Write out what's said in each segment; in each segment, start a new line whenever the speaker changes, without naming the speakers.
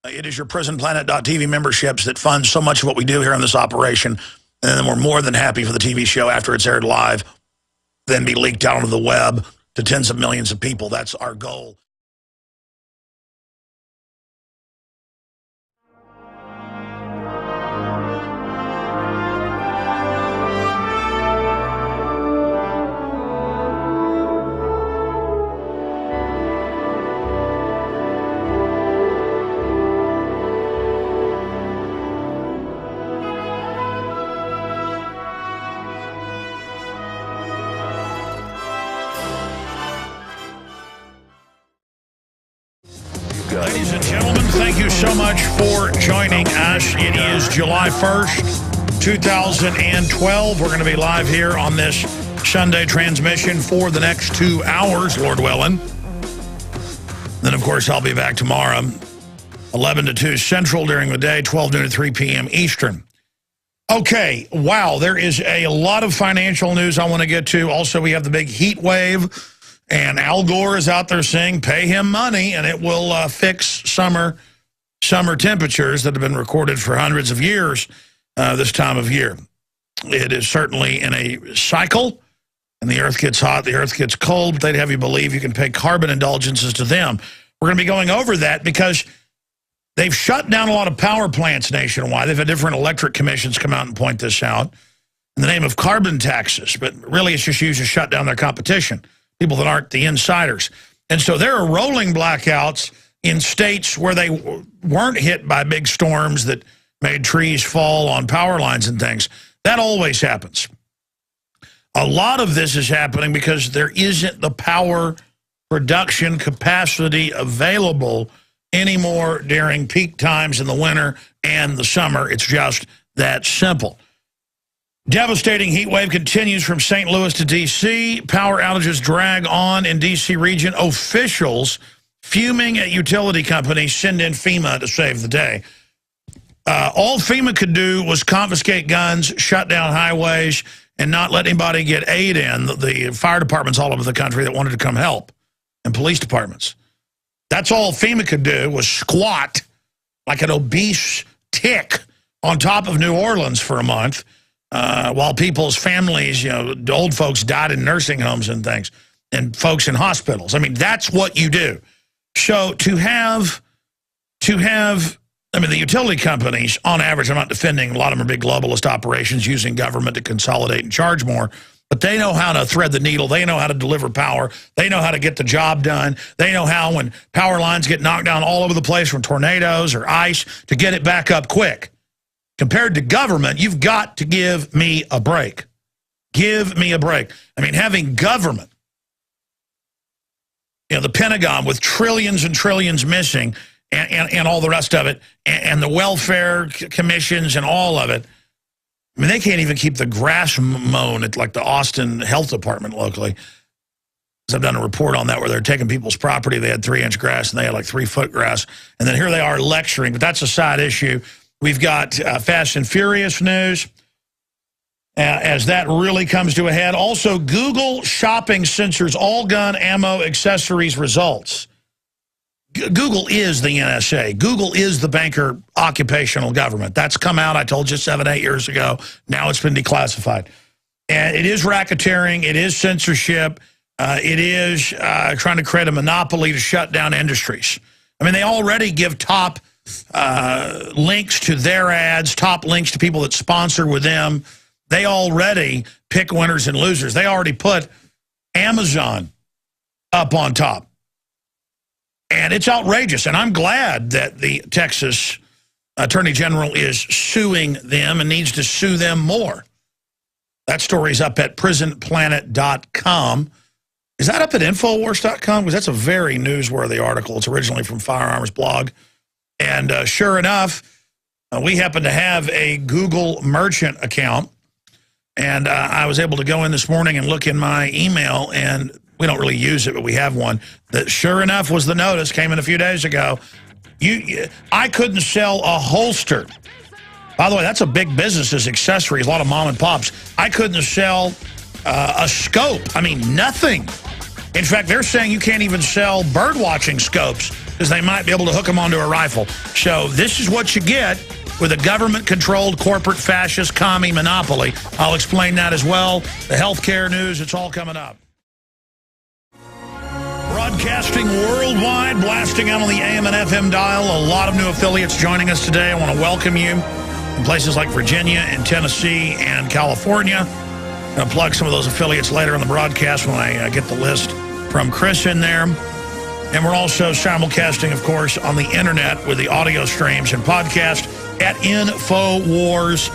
It is your PrisonPlanet.tv memberships that fund so much of what we do here on this operation. And then we're more than happy for the TV show after it's aired live, then be leaked out onto the web to tens of millions of people. That's our goal. Ladies and gentlemen, thank you so much for joining us. It is July 1st, 2012. We're going to be live here on this Sunday transmission for the next 2 hours, Lord willing. Then, of course, I'll be back tomorrow, 11 to 2 Central during the day, 12 noon to 3 p.m. Eastern. Okay, wow, there is a lot of financial news I want to get to. Also, we have the big heat wave. And Al Gore is out there saying, pay him money, and it will fix summer temperatures that have been recorded for hundreds of years this time of year. It is certainly in a cycle, and the earth gets hot, the earth gets cold. They'd have you believe you can pay carbon indulgences to them. We're going to be going over that because they've shut down a lot of power plants nationwide. They've had different electric commissions come out and point this out in the name of carbon taxes, but really it's just used to shut down their competition. People that aren't the insiders. And so there are rolling blackouts in states where they weren't hit by big storms that made trees fall on power lines and things. That always happens. A lot of this is happening because there isn't the power production capacity available anymore during peak times in the winter and the summer. It's just that simple. Devastating heat wave continues from St. Louis to D.C. Power outages drag on in D.C. region. Officials fuming at utility companies send in FEMA to save the day. All FEMA could do was confiscate guns, shut down highways, and not let anybody get aid in. The fire departments all over the country that wanted to come help, and police departments. That's all FEMA could do was squat like an obese tick on top of New Orleans for a month. While people's families, old folks died in nursing homes and things, and folks in hospitals. I mean, that's what you do. So to have, I mean, the utility companies, on average, I'm not defending, a lot of them are big globalist operations using government to consolidate and charge more, but they know how to thread the needle. They know how to deliver power. They know how to get the job done. They know how, when power lines get knocked down all over the place from tornadoes or ice, to get it back up quick. Compared to government, you've got to give me a break. Give me a break. I mean, having government, the Pentagon with trillions and trillions missing and all the rest of it, and the welfare commissions and all of it, I mean, they can't even keep the grass mown at like the Austin Health Department locally. Because I've done a report on that where they're taking people's property. They had 3-inch grass and they had like 3-foot grass. And then here they are lecturing, but that's a side issue. We've got Fast and Furious news as that really comes to a head. Also, Google shopping censors all gun ammo accessories results. Google is the NSA. Google is the banker occupational government. That's come out, I told you, 7-8 years ago. Now it's been declassified. And it is racketeering. It is censorship. It is trying to create a monopoly to shut down industries. I mean, they already give top links to their ads, top links to people that sponsor with them. They already pick winners and losers. They already put Amazon up on top. And it's outrageous. And I'm glad that the Texas Attorney General is suing them and needs to sue them more. That story's up at prisonplanet.com. Is that up at Infowars.com? Because that's a very newsworthy article. It's originally from Firearms blog. And sure enough, we happen to have a Google merchant account. And I was able to go in this morning and look in my email, and we don't really use it, but we have one that sure enough was the notice, came in a few days ago. I couldn't sell a holster. By the way, that's a big business as accessories, a lot of mom and pops. I couldn't sell a scope. I mean, nothing. In fact, they're saying you can't even sell bird watching scopes because they might be able to hook them onto a rifle. So this is what you get with a government-controlled corporate fascist commie monopoly. I'll explain that as well. The healthcare news, it's all coming up. Broadcasting worldwide, blasting out on the AM and FM dial. A lot of new affiliates joining us today. I want to welcome you in places like Virginia and Tennessee and California. I'm going to plug some of those affiliates later on the broadcast when I get the list from Chris in there. And we're also simulcasting, of course, on the internet with the audio streams and podcast at Infowars.com.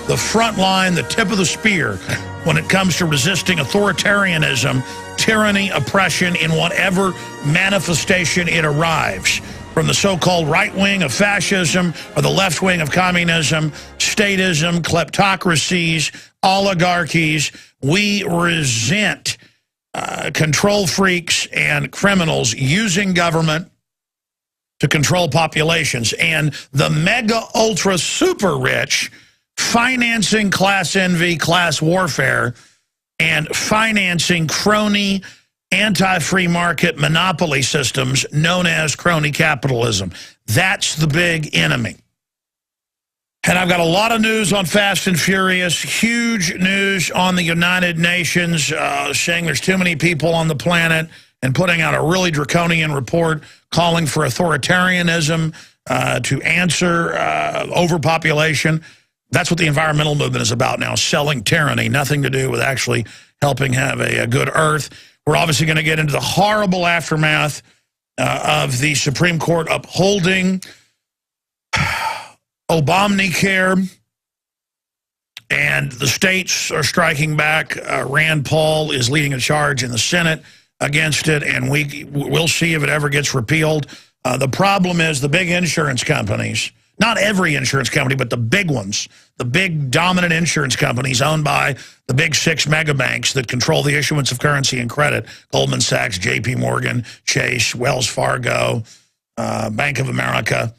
The front line, the tip of the spear when it comes to resisting authoritarianism, tyranny, oppression in whatever manifestation it arrives. From the so-called right wing of fascism or the left wing of communism, statism, kleptocracies, oligarchies, we resent control freaks and criminals using government to control populations, and the mega ultra super rich financing class envy, class warfare, and financing crony anti-free market monopoly systems known as crony capitalism. That's the big enemy. And I've got a lot of news on Fast and Furious, huge news on the United Nations, saying there's too many people on the planet and putting out a really draconian report calling for authoritarianism to answer overpopulation. That's what the environmental movement is about now, selling tyranny, nothing to do with actually helping have a good earth. We're obviously going to get into the horrible aftermath of the Supreme Court upholding Obamacare, and the states are striking back. Rand Paul is leading a charge in the Senate against it, and we'll see if it ever gets repealed. The problem is the big insurance companies, not every insurance company, but the big ones, the big dominant insurance companies owned by the big 6 mega banks that control the issuance of currency and credit, Goldman Sachs, JP Morgan, Chase, Wells Fargo, Bank of America,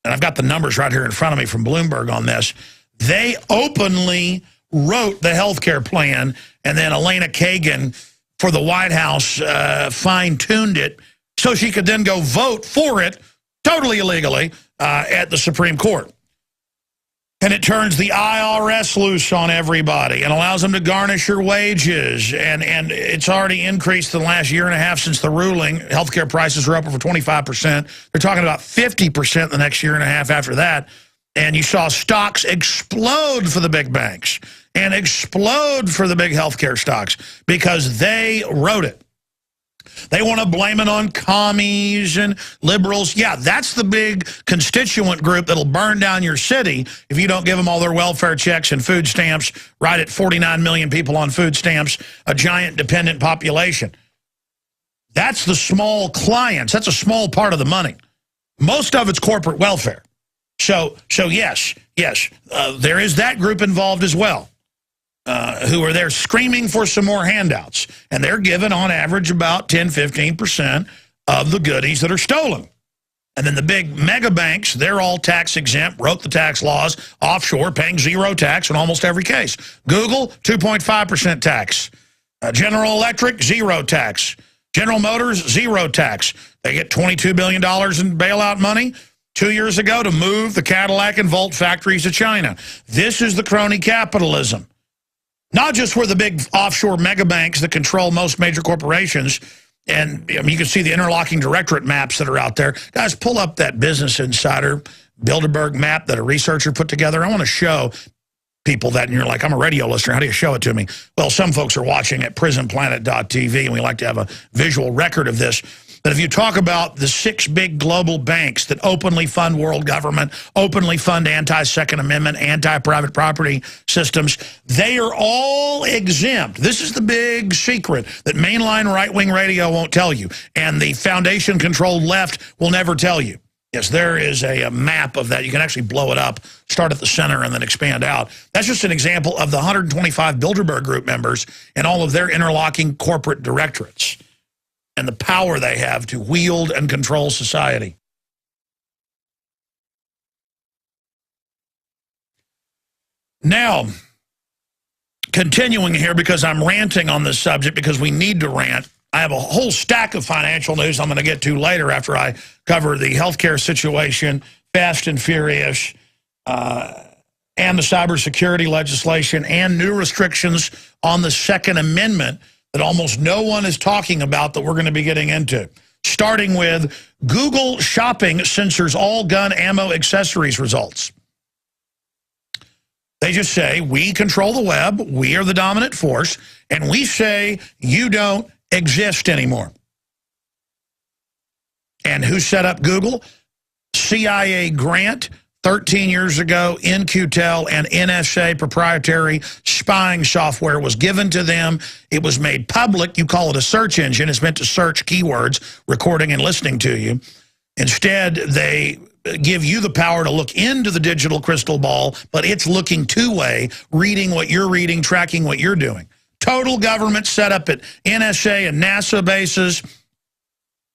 and I've got the numbers right here in front of me from Bloomberg on this. They openly wrote the health care plan, and then Elena Kagan for the White House fine-tuned it so she could then go vote for it, totally illegally, at the Supreme Court. And it turns the IRS loose on everybody and allows them to garnish your wages. And it's already increased in the last year and a half since the ruling. Healthcare prices are up over 25%. They're talking about 50% the next year and a half after that. And you saw stocks explode for the big banks and explode for the big healthcare stocks because they wrote it. They want to blame it on commies and liberals. Yeah, that's the big constituent group that'll burn down your city if you don't give them all their welfare checks and food stamps, right at 49 million people on food stamps, a giant dependent population. That's the small clients. That's a small part of the money. Most of it's corporate welfare. So yes, there is that group involved as well. Who are there screaming for some more handouts. And they're given, on average, about 10, 15% of the goodies that are stolen. And then the big mega banks, they're all tax exempt, wrote the tax laws, offshore, paying 0 tax in almost every case. Google, 2.5% tax. General Electric, 0 tax. General Motors, 0 tax. They get $22 billion in bailout money 2 years ago to move the Cadillac and Volt factories to China. This is the crony capitalism. Not just where the big offshore mega banks that control most major corporations, and I mean, you can see the interlocking directorate maps that are out there. Guys, pull up that Business Insider Bilderberg map that a researcher put together. I want to show people that, and you're like, I'm a radio listener, how do you show it to me? Well, some folks are watching at prisonplanet.tv, and we like to have a visual record of this. But if you talk about the 6 big global banks that openly fund world government, openly fund anti-Second Amendment, anti-private property systems, they are all exempt. This is the big secret that mainline right-wing radio won't tell you, and the foundation-controlled left will never tell you. Yes, there is a map of that. You can actually blow it up, start at the center, and then expand out. That's just an example of the 125 Bilderberg Group members and all of their interlocking corporate directorates and the power they have to wield and control society. Now, continuing here because I'm ranting on this subject because we need to rant. I have a whole stack of financial news I'm going to get to later after I cover the healthcare situation, Fast and Furious, and the cybersecurity legislation and new restrictions on the Second Amendment that almost no one is talking about that we're going to be getting into. Starting with Google Shopping censors all gun ammo accessories results. They just say, we control the web, we are the dominant force, and we say you don't exist anymore. And who set up Google? CIA grant 13 years ago, In-Q-Tel and NSA proprietary spying software was given to them. It was made public. You call it a search engine. It's meant to search keywords, recording and listening to you. Instead, they give you the power to look into the digital crystal ball, but it's looking two-way, reading what you're reading, tracking what you're doing. Total government set up at NSA and NASA bases,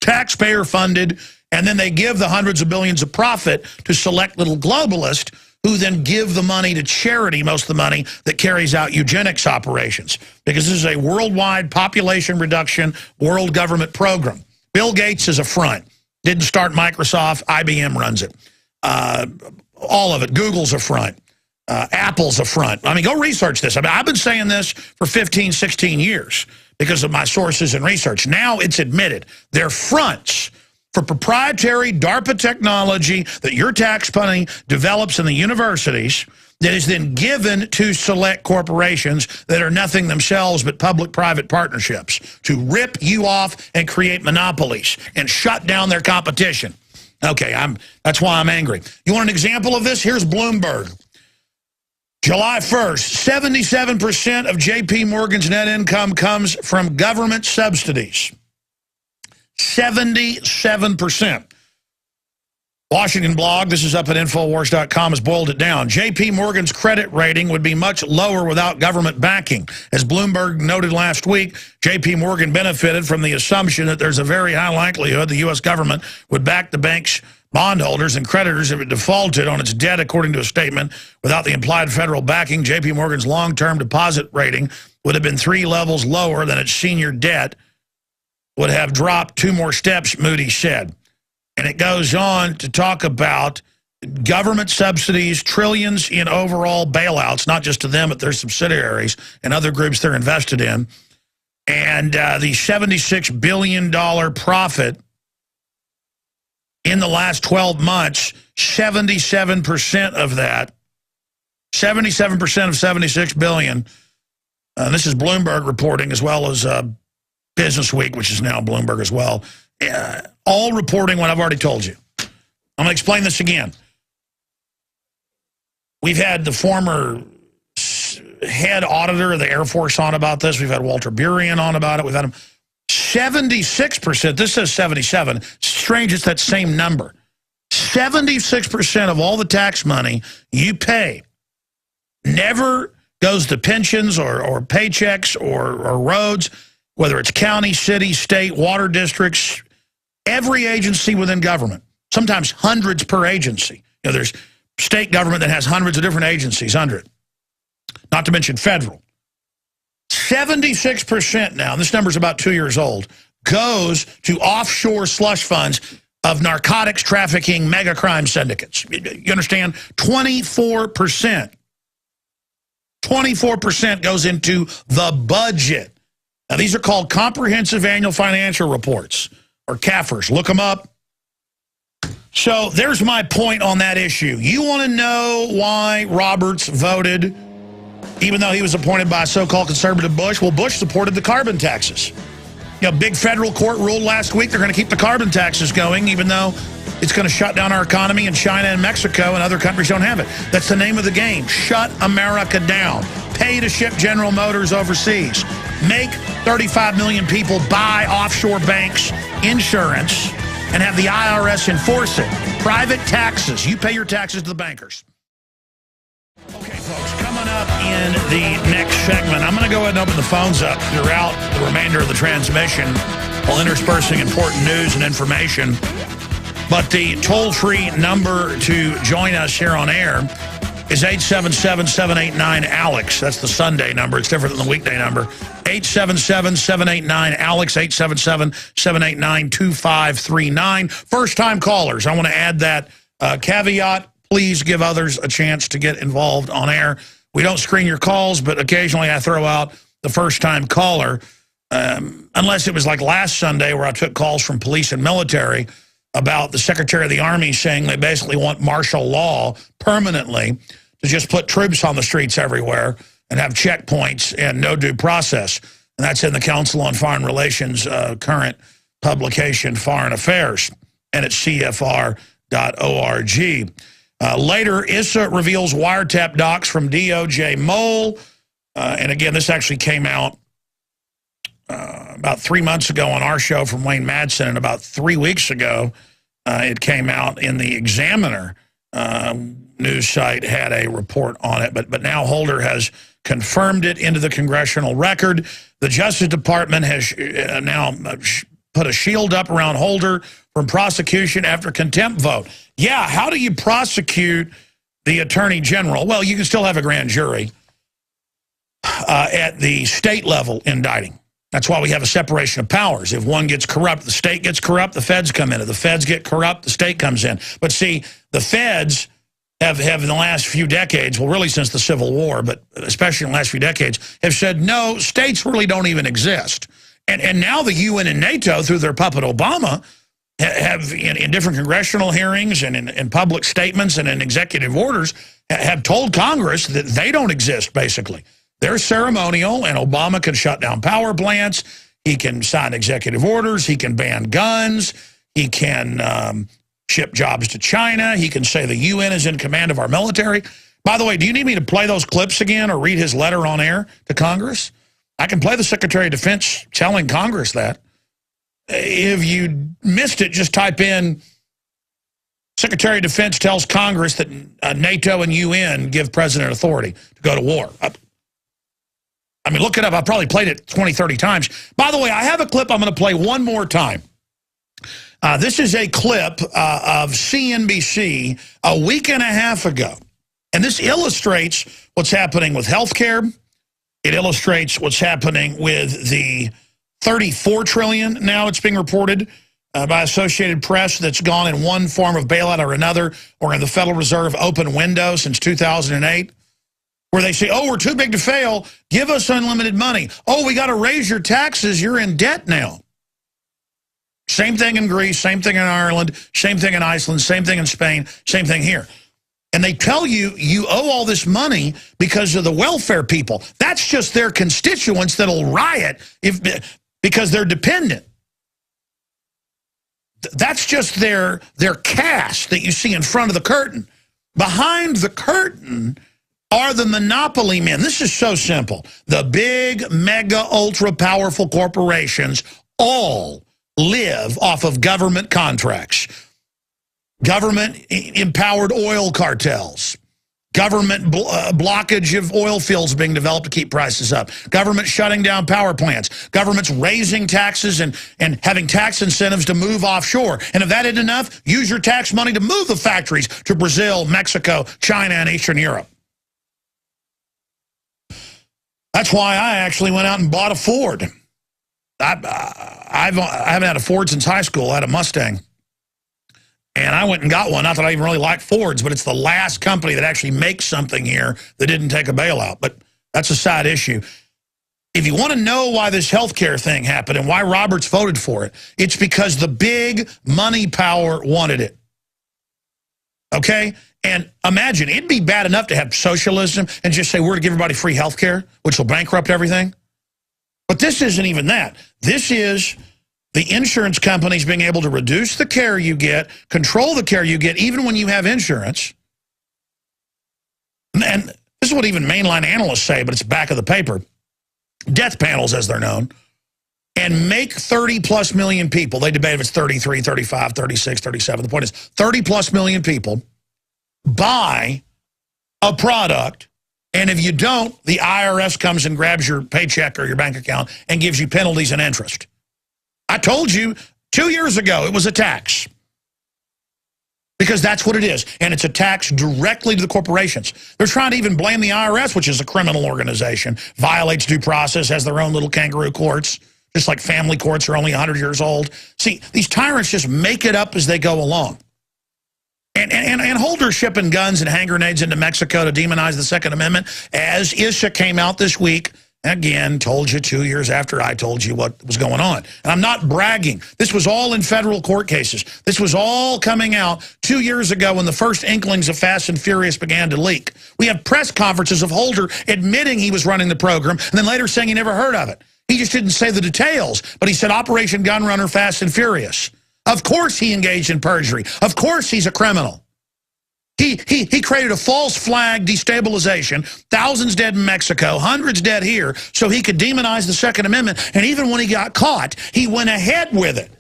taxpayer-funded, and then they give the hundreds of billions of profit to select little globalists who then give the money to charity, most of the money that carries out eugenics operations. Because this is a worldwide population reduction world government program. Bill Gates is a front. Didn't start Microsoft. IBM runs it. All of it. Google's a front. Apple's a front. I mean, go research this. I mean, I've been saying this for 15, 16 years because of my sources and research. Now it's admitted. They're fronts for proprietary DARPA technology that your tax money develops in the universities that is then given to select corporations that are nothing themselves but public-private partnerships to rip you off and create monopolies and shut down their competition. Okay, that's why I'm angry. You want an example of this? Here's Bloomberg. July 1st, 77% of J.P. Morgan's net income comes from government subsidies. 77%. Washington blog, this is up at Infowars.com, has boiled it down. J.P. Morgan's credit rating would be much lower without government backing. As Bloomberg noted last week, J.P. Morgan benefited from the assumption that there's a very high likelihood the U.S. government would back the bank's bondholders and creditors if it defaulted on its debt, according to a statement. Without the implied federal backing, J.P. Morgan's long-term deposit rating would have been 3 levels lower than its senior debt would have dropped 2 more steps, Moody's said. And it goes on to talk about government subsidies, trillions in overall bailouts, not just to them, but their subsidiaries and other groups they're invested in. And the $76 billion profit in the last 12 months, 77% of that, 77% of $76 billion, this is Bloomberg reporting as well as Business Week, which is now Bloomberg as well, all reporting what I've already told you. I'm going to explain this again. We've had the former head auditor of the Air Force on about this. We've had Walter Burian on about it. We've had him. 76%, this says 77. Strange it's that same number. 76% of all the tax money you pay never goes to pensions or paychecks or roads, whether it's county, city, state, water districts, every agency within government, sometimes hundreds per agency. You know, there's state government that has hundreds of different agencies under it, not to mention federal. 76% now, and this number's about 2 years old, goes to offshore slush funds of narcotics trafficking mega crime syndicates. You understand? 24%. 24% goes into the budget. Now, these are called Comprehensive Annual Financial Reports, or CAFRs. Look them up. So there's my point on that issue. You want to know why Roberts voted, even though he was appointed by a so-called conservative Bush? Well, Bush supported the carbon taxes. You know, big federal court ruled last week they're going to keep the carbon taxes going, even though it's going to shut down our economy, and China and Mexico and other countries don't have it. That's the name of the game. Shut America down. Pay to ship General Motors overseas. Make 35 million people buy offshore banks insurance and have the IRS enforce it. Private taxes. You pay your taxes to the bankers. Okay, folks, coming up in the next segment, I'm going to go ahead and open the phones up throughout the remainder of the transmission while interspersing important news and information. But the toll-free number to join us here on air is 877-789-ALEX. That's the Sunday number. It's different than the weekday number. 877-789-ALEX, 877-789-2539. First-time callers. I want to add that caveat. Please give others a chance to get involved on air. We don't screen your calls, but occasionally I throw out the first-time caller, unless it was like last Sunday where I took calls from police and military about the Secretary of the Army saying they basically want martial law permanently to just put troops on the streets everywhere and have checkpoints and no due process. And that's in the Council on Foreign Relations current publication, Foreign Affairs, and it's CFR.org. Later, ISSA reveals wiretap docs from DOJ mole. And again, this actually came out about 3 months ago on our show from Wayne Madsen, and about 3 weeks ago, it came out in the Examiner news site, had a report on it. But now Holder has confirmed it into the congressional record. The Justice Department has now put a shield up around Holder from prosecution after contempt vote. Yeah, how do you prosecute the Attorney General? Well, you can still have a grand jury at the state level indicting. That's why we have a separation of powers. If one gets corrupt, the state gets corrupt, the feds come in. If the feds get corrupt, the state comes in. But see, the feds have in the last few decades, well, really since the Civil War, but especially in the last few decades, have said, no, states really don't even exist. And now the UN and NATO, through their puppet Obama, have in different congressional hearings and in public statements and in executive orders, have told Congress that they don't exist, basically. They're ceremonial, and Obama can shut down power plants. He can sign executive orders. He can ban guns. He can ship jobs to China. He can say the UN is in command of our military. By the way, do you need me to play those clips again or read his letter on air to Congress? I can play the Secretary of Defense telling Congress that. If you missed it, just type in Secretary of Defense tells Congress that NATO and UN give President authority to go to war. I mean, look it up. I've probably played it 20, 30 times. By the way, I have a clip I'm going to play one more time. This is a clip of CNBC a week and a half ago. And this illustrates what's happening with health care. It illustrates what's happening with the $34 trillion now it's being reported by Associated Press that's gone in one form of bailout or another, or in the Federal Reserve open window since 2008. Where they say, oh, we're too big to fail, give us unlimited money. Oh, we got to raise your taxes, you're in debt now. Same thing in Greece, same thing in Ireland, same thing in Iceland, same thing in Spain, same thing here. And they tell you, you owe all this money because of the welfare people. That's just their constituents that'll riot because they're dependent. That's just their caste that you see in front of the curtain. Behind the curtain are the monopoly men. This is so simple. The big, mega, ultra-powerful corporations all live off of government contracts. Government-empowered oil cartels. Government blockage of oil fields being developed to keep prices up. Government shutting down power plants. Governments raising taxes and having tax incentives to move offshore. And if that isn't enough, use your tax money to move the factories to Brazil, Mexico, China, and Eastern Europe. That's why I actually went out and bought a Ford. I haven't had a Ford since high school. I had a Mustang. And I went and got one. Not that I even really like Fords, but it's the last company that actually makes something here that didn't take a bailout. But that's a side issue. If you want to know why this health care thing happened and why Roberts voted for it, it's because the big money power wanted it. Okay? And imagine, it'd be bad enough to have socialism and just say we're going to give everybody free health care, which will bankrupt everything. But this isn't even that. This is the insurance companies being able to reduce the care you get, control the care you get, even when you have insurance. And this is what even mainline analysts say, but it's back of the paper. Death panels, as they're known. And make 30-plus million people. They debate if it's 33, 35, 36, 37. The point is 30-plus million people buy a product, and if you don't, the IRS comes and grabs your paycheck or your bank account and gives you penalties and interest. I told you 2 years ago it was a tax. Because that's what it is. And it's a tax directly to the corporations. They're trying to even blame the IRS, which is a criminal organization, violates due process, has their own little kangaroo courts, just like family courts are only 100 years old. See, these tyrants just make it up as they go along. And Holder's shipping guns and hand grenades into Mexico to demonize the Second Amendment, as Isha came out this week. Again, told you 2 years after I told you what was going on. And I'm not bragging. This was all in federal court cases. This was all coming out 2 years ago when the first inklings of Fast and Furious began to leak. We have press conferences of Holder admitting he was running the program and then later saying he never heard of it. He just didn't say the details, but he said Operation Gunrunner Fast and Furious. Of course he engaged in perjury. Of course he's a criminal. He created a false flag destabilization, thousands dead in Mexico, hundreds dead here, so he could demonize the Second Amendment. And even when he got caught, he went ahead with it.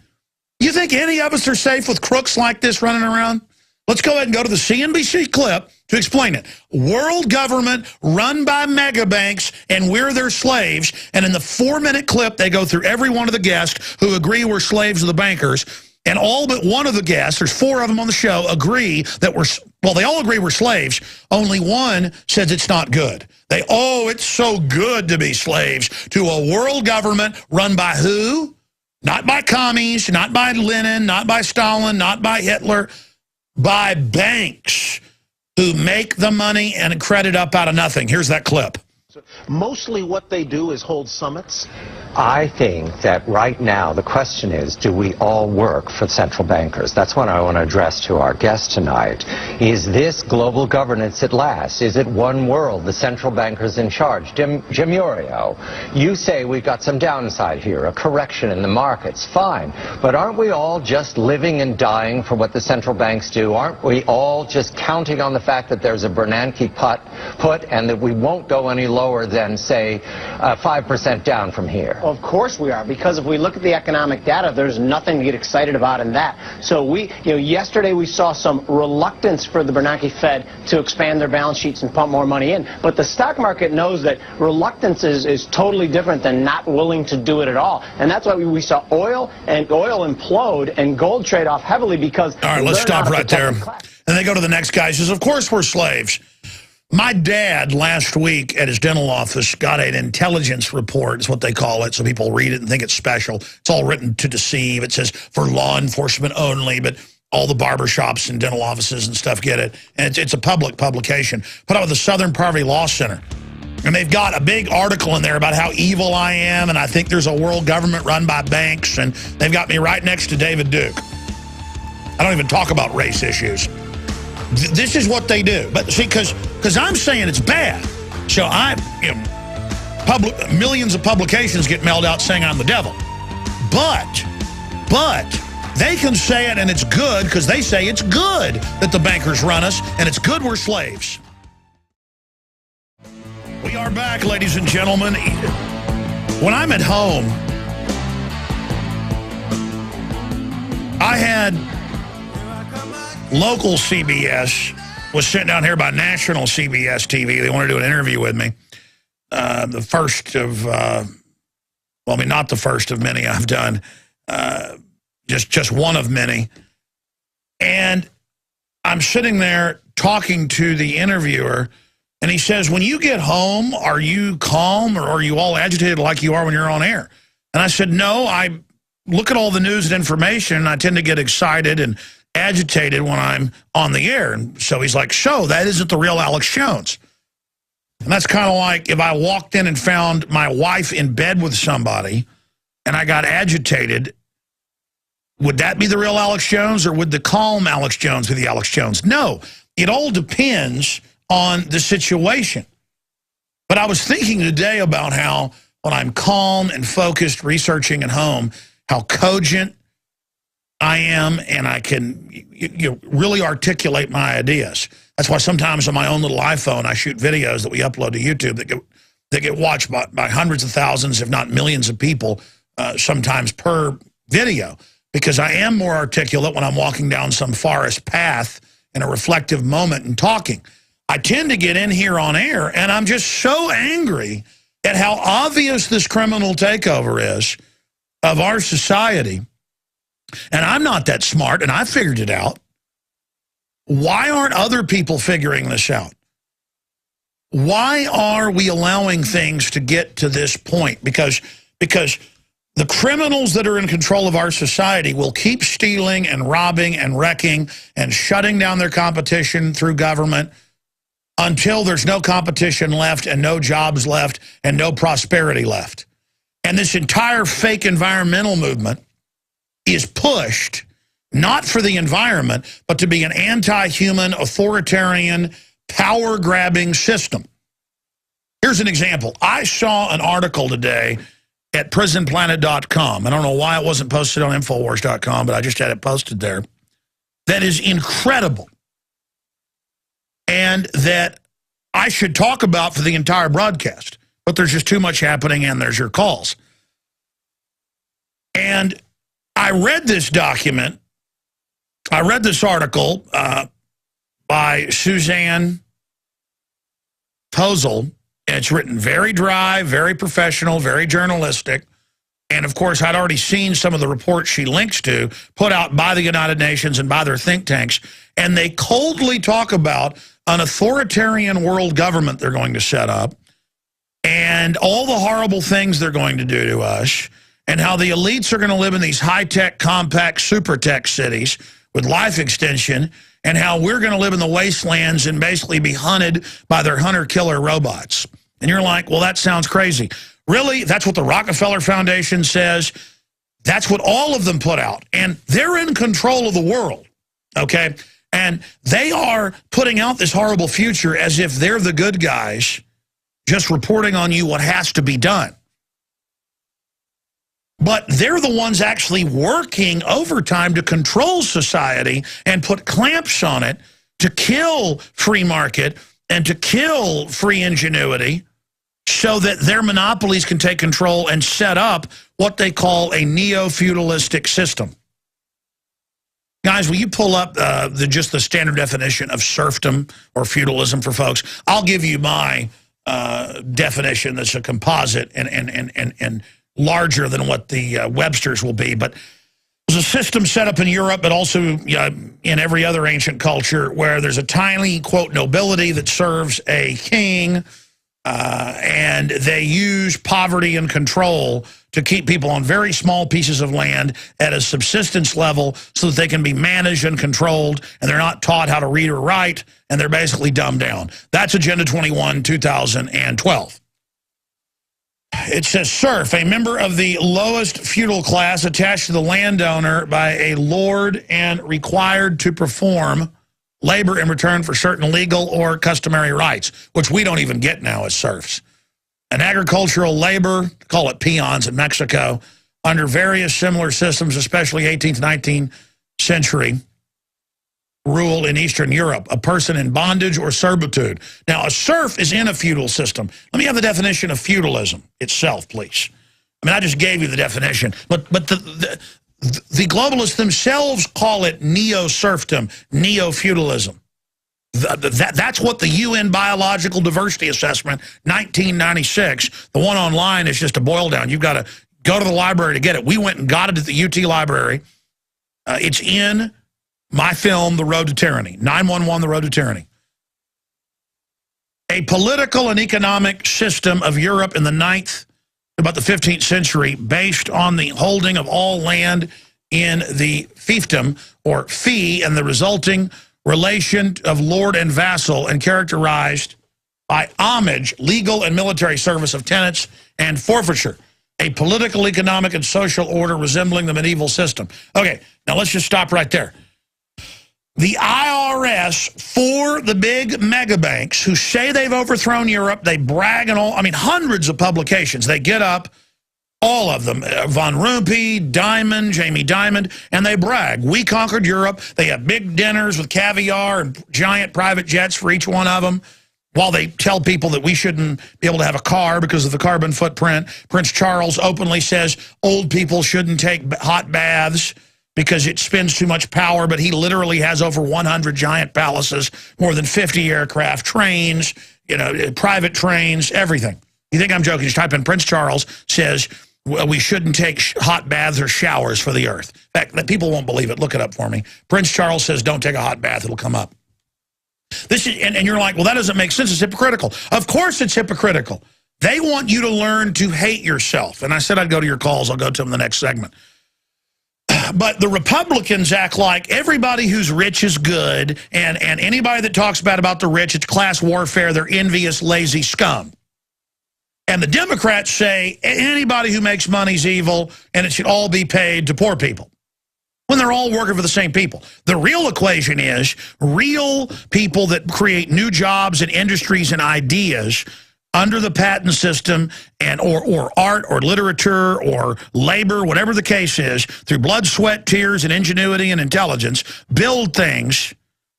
You think any of us are safe with crooks like this running around? Let's go ahead and go to the CNBC clip to explain it. World government run by mega banks, and we're their slaves. And in the 4-minute clip, they go through every one of the guests who agree we're slaves of the bankers. And all but one of the guests, there's 4 of them on the show, agree that they all agree we're slaves. Only one says it's not good. It's so good to be slaves to a world government run by who? Not by commies, not by Lenin, not by Stalin, not by Hitler, by banks who make the money and credit up out of nothing. Here's that clip.
Mostly what they do is hold summits.
I think that right now the question is, do we all work for central bankers? That's what I want to address to our guest tonight. Is this global governance at last? Is it one world, the central bankers in charge? Jim Urio, you say we've got some downside here, a correction in the markets. Fine. But aren't we all just living and dying for what the central banks do? Aren't we all just counting on the fact that there's a Bernanke put and that we won't go any lower than, say, 5% down from here?
Of course we are, because if we look at the economic data, there's nothing to get excited about in that. So yesterday we saw some reluctance for the Bernanke Fed to expand their balance sheets and pump more money in. But the stock market knows that reluctance is totally different than not willing to do it at all. And that's why we saw oil implode and gold trade off heavily because... All
right, let's stop right there. And they go to the next guy. He says, of course we're slaves. My dad last week at his dental office got an intelligence report, is what they call it, so people read it and think it's special. It's all written to deceive. It says for law enforcement only, but all the barbershops and dental offices and stuff get it. And it's a public publication put out with the Southern Poverty Law Center. And they've got a big article in there about how evil I am, and I think there's a world government run by banks, and they've got me right next to David Duke. I don't even talk about race issues. This is what they do. But see, because I'm saying it's bad. So millions of publications get mailed out saying I'm the devil. But they can say it and it's good because they say it's good that the bankers run us and it's good we're slaves. We are back, ladies and gentlemen. When I'm at home, I had... local CBS was sitting down here by national CBS TV. They wanted to do an interview with me. The first of, not the first of many I've done. Just one of many. And I'm sitting there talking to the interviewer, and he says, when you get home, are you calm or are you all agitated like you are when you're on air? And I said, no, I look at all the news and information, and I tend to get excited and agitated when I'm on the air. And so he's like, so that isn't the real Alex Jones. And that's kind of like if I walked in and found my wife in bed with somebody and I got agitated, would that be the real Alex Jones, or would the calm Alex Jones be the Alex Jones? No, it all depends on the situation. But I was thinking today about how when I'm calm and focused researching at home, how cogent I am, and I can really articulate my ideas. That's why sometimes on my own little iPhone, I shoot videos that we upload to YouTube that get watched by hundreds of thousands, if not millions of people, sometimes per video, because I am more articulate when I'm walking down some forest path in a reflective moment and talking. I tend to get in here on air, and I'm just so angry at how obvious this criminal takeover is of our society. And I'm not that smart, and I figured it out. Why aren't other people figuring this out? Why are we allowing things to get to this point? Because the criminals that are in control of our society will keep stealing and robbing and wrecking and shutting down their competition through government until there's no competition left and no jobs left and no prosperity left. And this entire fake environmental movement is pushed not for the environment, but to be an anti-human, authoritarian, power-grabbing system. Here's an example. I saw an article today at prisonplanet.com. I don't know why it wasn't posted on Infowars.com, but I just had it posted there. That is incredible. And that I should talk about for the entire broadcast. But there's just too much happening, and there's your calls. And I read this document. I read this article by Suzanne Posel. It's written very dry, very professional, very journalistic. And, of course, I'd already seen some of the reports she links to put out by the United Nations and by their think tanks. And they coldly talk about an authoritarian world government they're going to set up and all the horrible things they're going to do to us and how the elites are going to live in these high-tech, compact, super-tech cities with life extension, and how we're going to live in the wastelands and basically be hunted by their hunter-killer robots. And you're like, well, that sounds crazy. Really? That's what the Rockefeller Foundation says. That's what all of them put out. And they're in control of the world, okay? And they are putting out this horrible future as if they're the good guys just reporting on you what has to be done. But they're the ones actually working overtime to control society and put clamps on it to kill free market and to kill free ingenuity so that their monopolies can take control and set up what they call a neo-feudalistic system. Guys, will you pull up just the standard definition of serfdom or feudalism for folks? I'll give you my definition that's a composite and larger than what the Webster's will be, but it was a system set up in Europe, but also in every other ancient culture where there's a tiny, quote, nobility that serves a king, and they use poverty and control to keep people on very small pieces of land at a subsistence level so that they can be managed and controlled, and they're not taught how to read or write, and they're basically dumbed down. That's Agenda 21, 2012. It says, serf, a member of the lowest feudal class attached to the landowner by a lord and required to perform labor in return for certain legal or customary rights, which we don't even get now as serfs. An agricultural labor, call it peons in Mexico, under various similar systems, especially 18th, 19th century rule in Eastern Europe, a person in bondage or servitude. Now, a serf is in a feudal system. Let me have the definition of feudalism itself, please. I mean, I just gave you the definition, but the globalists themselves call it neo-serfdom, neo-feudalism. That's what the UN Biological Diversity Assessment, 1996, the one online is just a boil down. You've got to go to the library to get it. We went and got it at the UT library. It's in my film, The Road to Tyranny, 911, The Road to Tyranny. A political and economic system of Europe in the 9th, about the 15th century, based on the holding of all land in the fiefdom, or fee, and the resulting relation of lord and vassal, and characterized by homage, legal and military service of tenants, and forfeiture. A political, economic, and social order resembling the medieval system. Okay, now let's just stop right there. The IRS, for the big mega banks who say they've overthrown Europe, they brag and all, I mean, hundreds of publications. They get up, all of them, Von Rompuy, Diamond, Jamie Dimon, and they brag. We conquered Europe. They have big dinners with caviar and giant private jets for each one of them, while they tell people that we shouldn't be able to have a car because of the carbon footprint. Prince Charles openly says old people shouldn't take hot baths because it spends too much power, but he literally has over 100 giant palaces, more than 50 aircraft, trains, you know, private trains, everything. You think I'm joking? Just type in Prince Charles says we shouldn't take hot baths or showers for the earth. In fact, that people won't believe it. Look it up for me. Prince Charles says, don't take a hot bath. It'll come up. This is, and you're like, well, that doesn't make sense. It's hypocritical. Of course it's hypocritical. They want you to learn to hate yourself. And I said I'd go to your calls. I'll go to them in the next segment. But the Republicans act like everybody who's rich is good, and anybody that talks bad about the rich, it's class warfare. They're envious, lazy scum. And the Democrats say anybody who makes money is evil, and it should all be paid to poor people, when they're all working for the same people. The real equation is real people that create new jobs and industries and ideas under the patent system, and or art or literature or labor, whatever the case is, through blood, sweat, tears, and ingenuity and intelligence, build things.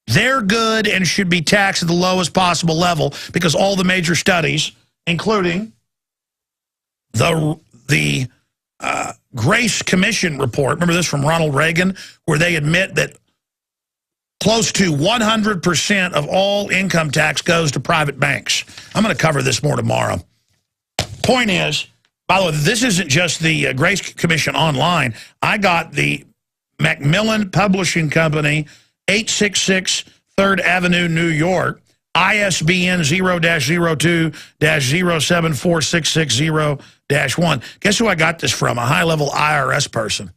They're good and should be taxed at the lowest possible level, because all the major studies, including the Grace Commission report, remember this from Ronald Reagan, where they admit that close to 100% of all income tax goes to private banks. I'm going to cover this more tomorrow. Point is, by the way, this isn't just the Grace Commission online. I got the Macmillan Publishing Company, 866 3rd Avenue, New York, ISBN 0-02-0746660-1. Guess who I got this from? A high-level IRS person.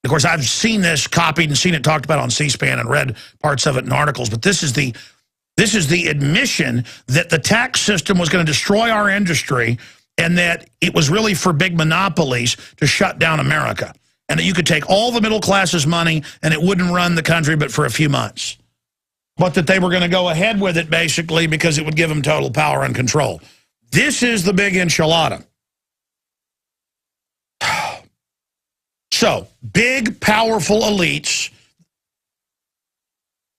Of course, I've seen this copied and seen it talked about on C-SPAN and read parts of it in articles, but this is the admission that the tax system was going to destroy our industry, and that it was really for big monopolies to shut down America, and that you could take all the middle class's money and it wouldn't run the country but for a few months. But that they were going to go ahead with it, basically, because it would give them total power and control. This is the big enchilada. So, big, powerful elites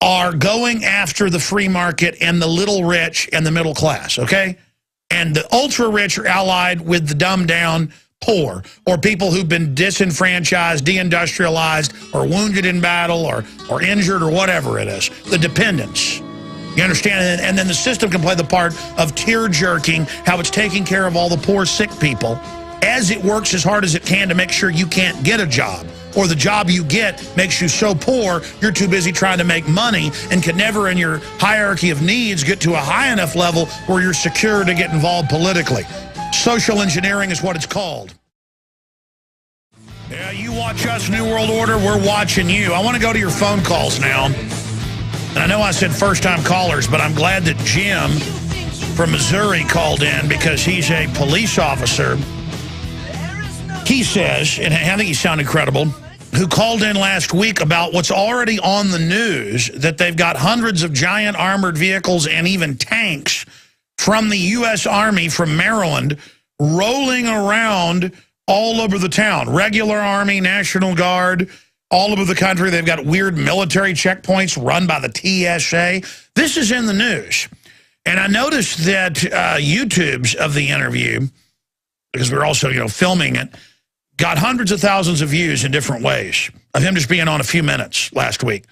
are going after the free market and the little rich and the middle class, okay? And the ultra-rich are allied with the dumbed-down poor, or people who've been disenfranchised, deindustrialized, or wounded in battle, or injured, or whatever it is. The dependents. You understand? And then the system can play the part of tear-jerking, how it's taking care of all the poor, sick people, as it works as hard as it can to make sure you can't get a job, or the job you get makes you so poor you're too busy trying to make money and can never in your hierarchy of needs get to a high enough level where you're secure to get involved politically. Social engineering is what it's called. Yeah, you watch us, New World Order, we're watching you. I want to go to your phone calls now. And I know I said first-time callers, but I'm glad that Jim from Missouri called in, because he's a police officer. He says, and I think he sounded credible, who called in last week about what's already on the news, that they've got hundreds of giant armored vehicles and even tanks from the U.S. Army from Maryland rolling around all over the town. Regular Army, National Guard, all over the country. They've got weird military checkpoints run by the TSA. This is in the news. And I noticed that YouTube's of the interview, because we're also, filming it, got hundreds of thousands of views in different ways of him just being on a few minutes last week.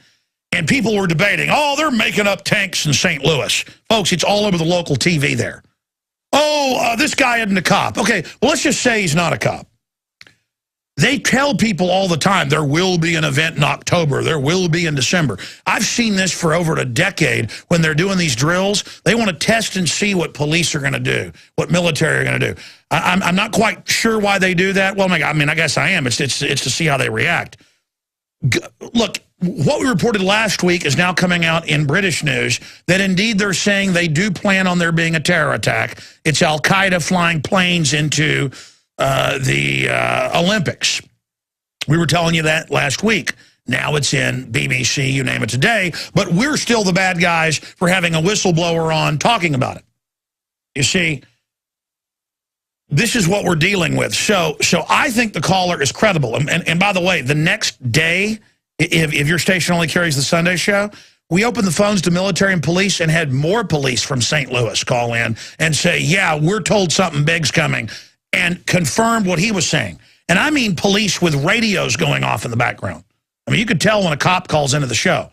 And people were debating, oh, they're making up tanks in St. Louis. Folks, it's all over the local TV there. Oh, this guy isn't a cop. Okay, well, let's just say he's not a cop. They tell people all the time, there will be an event in October, there will be in December. I've seen this for over a decade when they're doing these drills. They want to test and see what police are going to do, what military are going to do. I'm not quite sure why they do that. Well, I mean, I guess I am. It's to see how they react. Look, what we reported last week is now coming out in British news that indeed they're saying they do plan on there being a terror attack. It's Al-Qaeda flying planes into the Olympics. We were telling you that last week. Now it's in BBC, you name it, today. But we're still the bad guys for having a whistleblower on talking about it. You see, this is what we're dealing with. So I think the caller is credible. And by the way, the next day, if your station only carries the Sunday show, we opened the phones to military and police and had more police from St. Louis call in and say, yeah, we're told something big's coming, and confirmed what he was saying. And I mean police with radios going off in the background. I mean, you could tell when a cop calls into the show.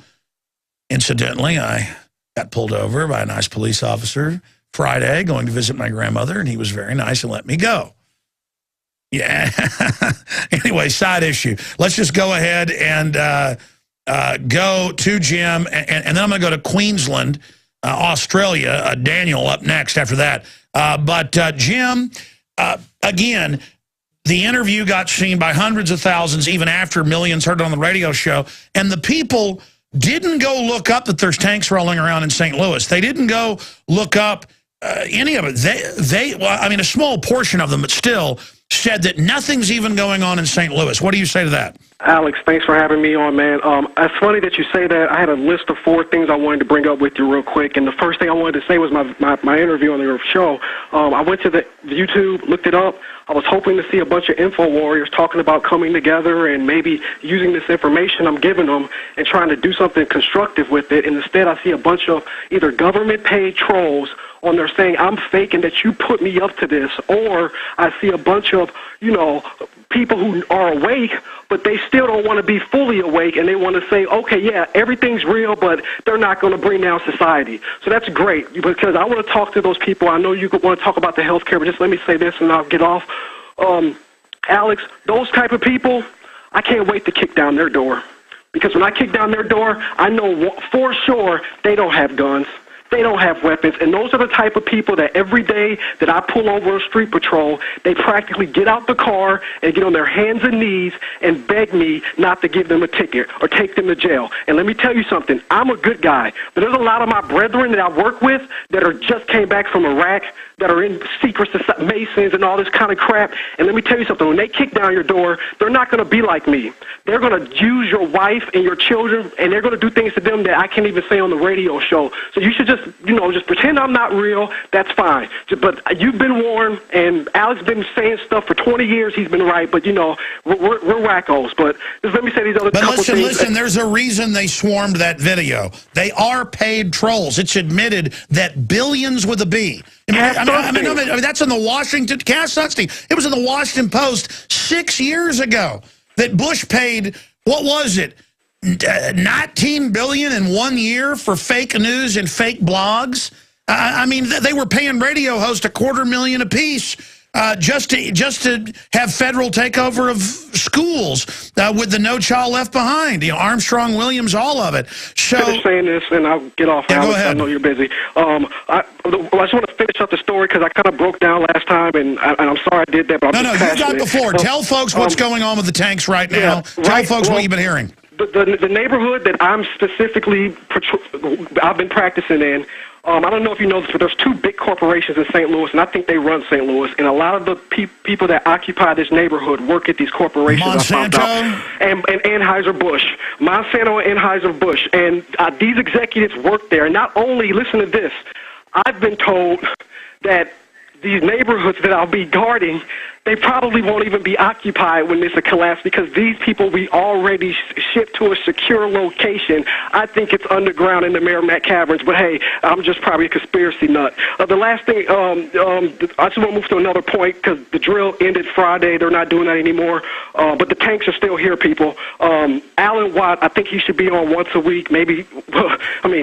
Incidentally, I got pulled over by a nice police officer Friday going to visit my grandmother, and he was very nice and let me go. Yeah. Anyway, side issue. Let's just go ahead and go to Jim, and then I'm going to go to Queensland, Australia. Daniel up next after that. But Jim, again, the interview got seen by hundreds of thousands, even after millions heard it on the radio show. And the people didn't go look up that there's tanks rolling around in St. Louis. They didn't go look up any of it. Well, I mean, a small portion of them, but still said that nothing's even going on in St. Louis. What do you say to that?
Alex, thanks for having me on, man. It's funny that you say that. I had a list of 4 things I wanted to bring up with you real quick, and the first thing I wanted to say was my interview on your show. I went to the YouTube, looked it up. I was hoping to see a bunch of info warriors talking about coming together and maybe using this information I'm giving them and trying to do something constructive with it, and instead I see a bunch of either government-paid trolls on there saying I'm faking that you put me up to this, or I see a bunch of, people who are awake, but they still don't want to be fully awake, and they want to say, okay, yeah, everything's real, but they're not going to bring down society. So that's great, because I want to talk to those people. I know you want to talk about the healthcare, but just let me say this, and I'll get off. Alex, those type of people, I can't wait to kick down their door, because when I kick down their door, I know for sure they don't have guns. They don't have weapons, and those are the type of people that every day that I pull over a street patrol, they practically get out the car and get on their hands and knees and beg me not to give them a ticket or take them to jail. And let me tell you something, I'm a good guy, but there's a lot of my brethren that I work with that are just came back from Iraq, that are in secret Masons and all this kind of crap. And let me tell you something, when they kick down your door, they're not going to be like me. They're going to use your wife and your children, and they're going to do things to them that I can't even say on the radio show. So you should just, just pretend I'm not real. That's fine. But you've been warned, and Alex been saying stuff for 20 years. He's been right, but, we're wackos. But just let me say these other couple things. But
listen, there's a reason they swarmed that video. They are paid trolls. It's admitted that billions with a B. I mean, that's in the Washington, Cass Sunstein. It was in the Washington Post 6 years ago that Bush paid, what was it, $19 billion in 1 year for fake news and fake blogs. I mean, they were paying radio hosts $250,000 apiece just to have federal takeover of schools with the No Child Left Behind, Armstrong, Williams, all of it. So
finish saying this, and I'll get off.
Yeah,
Alex.
go ahead.
I know you're busy. I just want to finish up the story because I kind of broke down last time, and I'm sorry I did that. But
no, you got the floor. Tell folks what's going on with the tanks right now. Tell folks what you've been hearing.
The neighborhood that I'm specifically, I've been practicing in, I don't know if you know this, but there's 2 big corporations in St. Louis, and I think they run St. Louis. And a lot of the people that occupy this neighborhood work at these corporations.
Monsanto?
And Anheuser-Busch. Monsanto and Anheuser-Busch. And these executives work there. And not only, listen to this, I've been told that these neighborhoods that I'll be guarding, they probably won't even be occupied when this collapse because these people we already shipped to a secure location. I think it's underground in the Merrimack Caverns, but hey, I'm just probably a conspiracy nut. The last thing, I just want to move to another point because the drill ended Friday. They're not doing that anymore, but the tanks are still here, people. Alan Watt, I think he should be on once a week, maybe,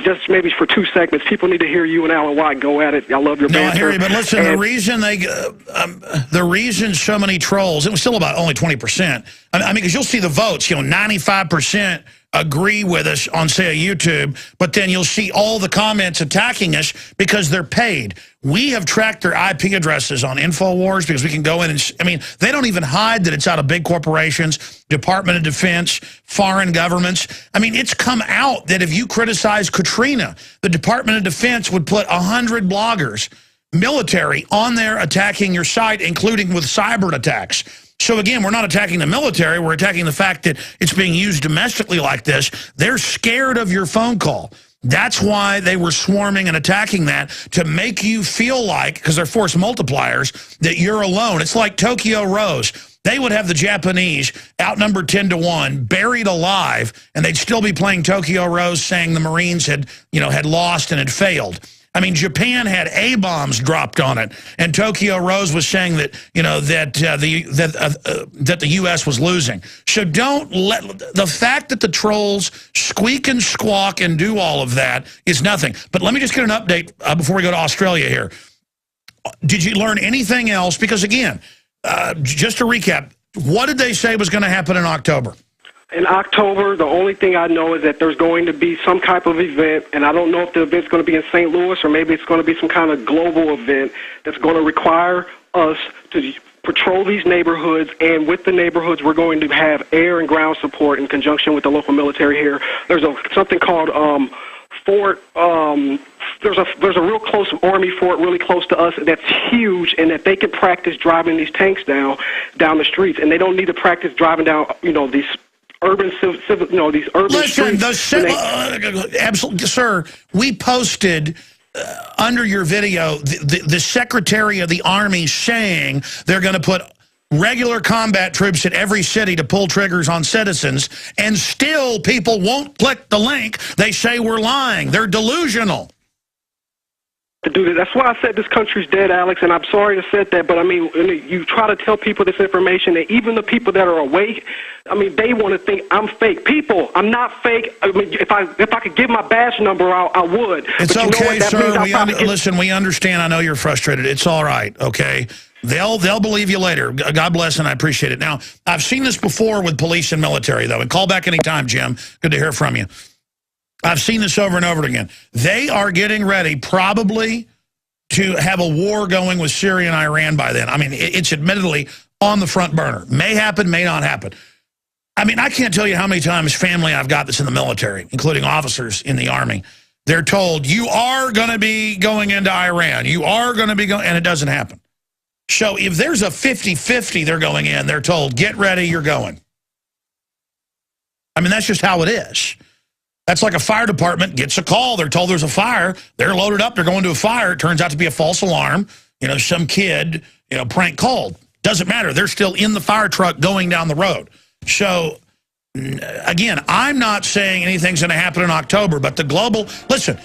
just maybe for 2 segments. People need to hear you and Alan Watt go at it. I love your banter.
No, I hear you, but listen, the reason so many trolls, it was still about only 20%. I mean, because you'll see the votes, 95% agree with us on, say, a YouTube, but then you'll see all the comments attacking us because they're paid. We have tracked their IP addresses on InfoWars because we can go in and, they don't even hide that it's out of big corporations, Department of Defense, foreign governments. It's come out that if you criticize Katrina, the Department of Defense would put 100 bloggers, military, on there attacking your site, including with cyber attacks. So again, we're not attacking the military, we're attacking the fact that it's being used domestically like this. They're scared of your phone call. That's why they were swarming and attacking that, to make you feel like, because they're force multipliers, that you're alone. It's like Tokyo Rose. They would have the Japanese outnumbered 10-1, buried alive, and they'd still be playing Tokyo Rose, saying the Marines had lost and had failed. Japan had A-bombs dropped on it, and Tokyo Rose was saying that that the U.S. was losing. So don't let the fact that the trolls squeak and squawk and do all of that is nothing. But let me just get an update before we go to Australia here. Did you learn anything else? Because again, just to recap, what did they say was going to happen in October?
In October, the only thing I know is that there's going to be some type of event, and I don't know if the event's going to be in St. Louis or maybe it's going to be some kind of global event that's going to require us to patrol these neighborhoods, and with the neighborhoods, we're going to have air and ground support in conjunction with the local military here. There's something called Fort. There's a real close Army fort really close to us that's huge, and that they can practice driving these tanks down the streets, and they don't need to practice driving down these urban these urban streets.
Absolutely, sir. We posted under your video the Secretary of the Army saying they're going to put regular combat troops in every city to pull triggers on citizens, and still people won't click the link. They say we're lying. They're delusional.
To do that. That's why I said this country's dead, Alex, and I'm sorry to say that, but I mean, you try to tell people this information, and even the people that are awake, I mean, they want to think I'm fake. People, I'm not fake. I mean, if I could give my badge number out, I would.
It's
but
okay, sir.
Listen,
we understand. I know you're frustrated. It's all right, okay? They'll believe you later. God bless, and I appreciate it. Now, I've seen this before with police and military, though, and call back anytime, Jim. Good to hear from you. I've seen this over and over again. They are getting ready probably to have a war going with Syria and Iran by then. I mean, it's admittedly on the front burner. May happen, may not happen. I mean, I can't tell you how many times family I've got that's in the military, including officers in the Army. They're told, you are going to be going into Iran. You are going to be going, and it doesn't happen. So if there's a 50-50 they're going in, they're told, get ready, you're going. I mean, that's just how it is. That's like a fire department gets a call. They're told there's a fire. They're loaded up. They're going to a fire. It turns out to be a false alarm. Some kid, prank called. Doesn't matter. They're still in the fire truck going down the road. So, again, I'm not saying anything's going to happen in October, but the global... Listen,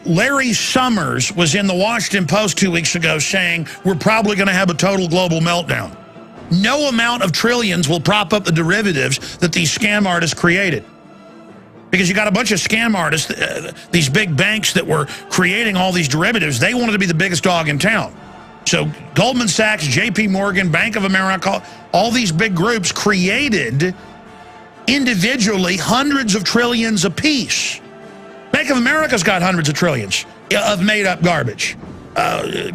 Larry Summers was in the Washington Post 2 weeks ago saying we're probably going to have a total global meltdown. No amount of trillions will prop up the derivatives that these scam artists created. Because you got a bunch of scam artists, these big banks that were creating all these derivatives, they wanted to be the biggest dog in town. So Goldman Sachs, JP Morgan, Bank of America, all these big groups created individually hundreds of trillions apiece. Bank of America's got hundreds of trillions of made-up garbage.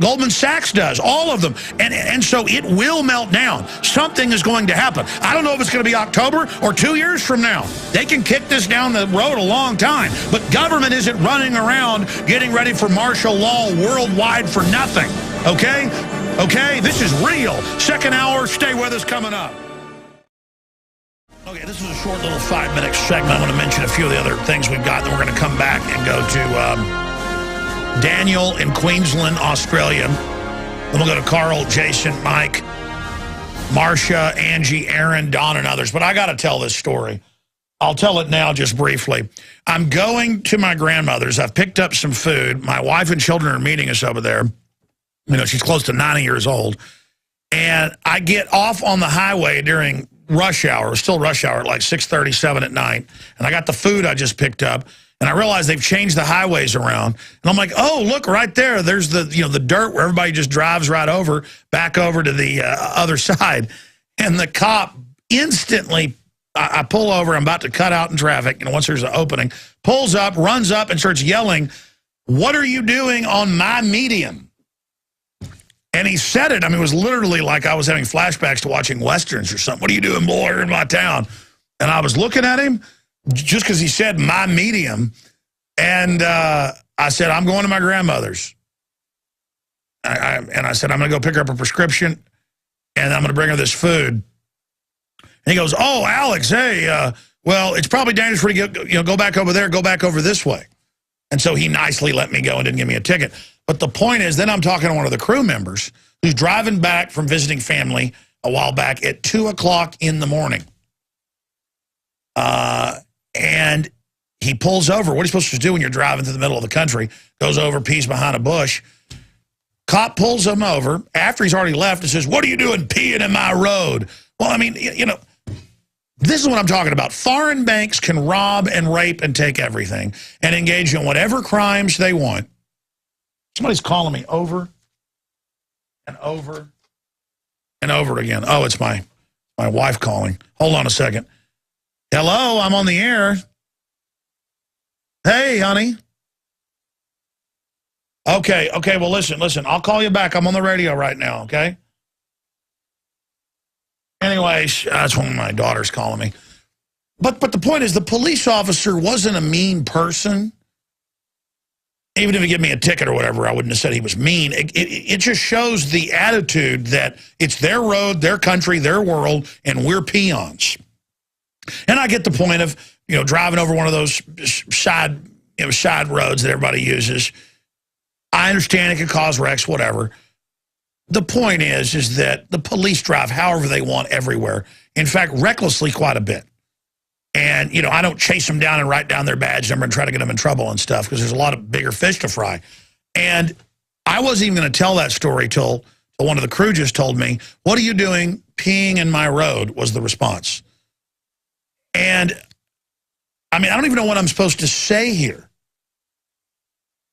Goldman Sachs does, all of them. And so it will melt down. Something is going to happen. I don't know if it's going to be October or 2 years from now. They can kick this down the road a long time. But government isn't running around getting ready for martial law worldwide for nothing. Okay? Okay? This is real. Second hour, stay with us coming up. Okay, this is a short little 5-minute segment. I'm going to mention a few of the other things we've got, then we're going to come back and go to... Daniel in Queensland, Australia. Then we'll go to Carl, Jason, Mike, Marcia, Angie, Aaron, Don, and others. But I got to tell this story. I'll tell it now just briefly. I'm going to my grandmother's. I've picked up some food. My wife and children are meeting us over there. She's close to 90 years old. And I get off on the highway during rush hour. It's still rush hour at like 6:37 at night. And I got the food I just picked up. And I realized they've changed the highways around. And I'm like, oh, look, right there. There's the dirt where everybody just drives right over, back over to the other side. And the cop instantly, I pull over. I'm about to cut out in traffic. Once there's an opening, pulls up, runs up, and starts yelling, what are you doing on my median? And he said it. I mean, it was literally like I was having flashbacks to watching Westerns or something. What are you doing, boy? You're in my town. And I was looking at him. Just because he said my medium, and I said, I'm going to my grandmother's. And I said, I'm going to go pick her up a prescription, and I'm going to bring her this food. And he goes, oh, Alex, hey, well, it's probably dangerous for you to go back over there, go back over this way. And so he nicely let me go and didn't give me a ticket. But the point is, then I'm talking to one of the crew members who's driving back from visiting family a while back at 2 o'clock in the morning. And he pulls over. What are you supposed to do when you're driving through the middle of the country? Goes over, pees behind a bush. Cop pulls him over after he's already left and says, what are you doing peeing in my road? Well, I mean, this is what I'm talking about. Foreign banks can rob and rape and take everything and engage in whatever crimes they want. Somebody's calling me over and over and over again. Oh, it's my wife calling. Hold on a second. Hello, I'm on the air. Hey, honey. Okay, well, listen. I'll call you back. I'm on the radio right now, okay? Anyways, that's when my daughter's calling me. But the point is, the police officer wasn't a mean person. Even if he gave me a ticket or whatever, I wouldn't have said he was mean. It just shows the attitude that it's their road, their country, their world, and we're peons. And I get the point of, driving over one of those side roads that everybody uses. I understand it could cause wrecks, whatever. The point is that the police drive however they want everywhere. In fact, recklessly quite a bit. And, I don't chase them down and write down their badge number and try to get them in trouble and stuff because there's a lot of bigger fish to fry. And I wasn't even going to tell that story till one of the crew just told me, "What are you doing peeing in my road?" was the response. And, I don't even know what I'm supposed to say here.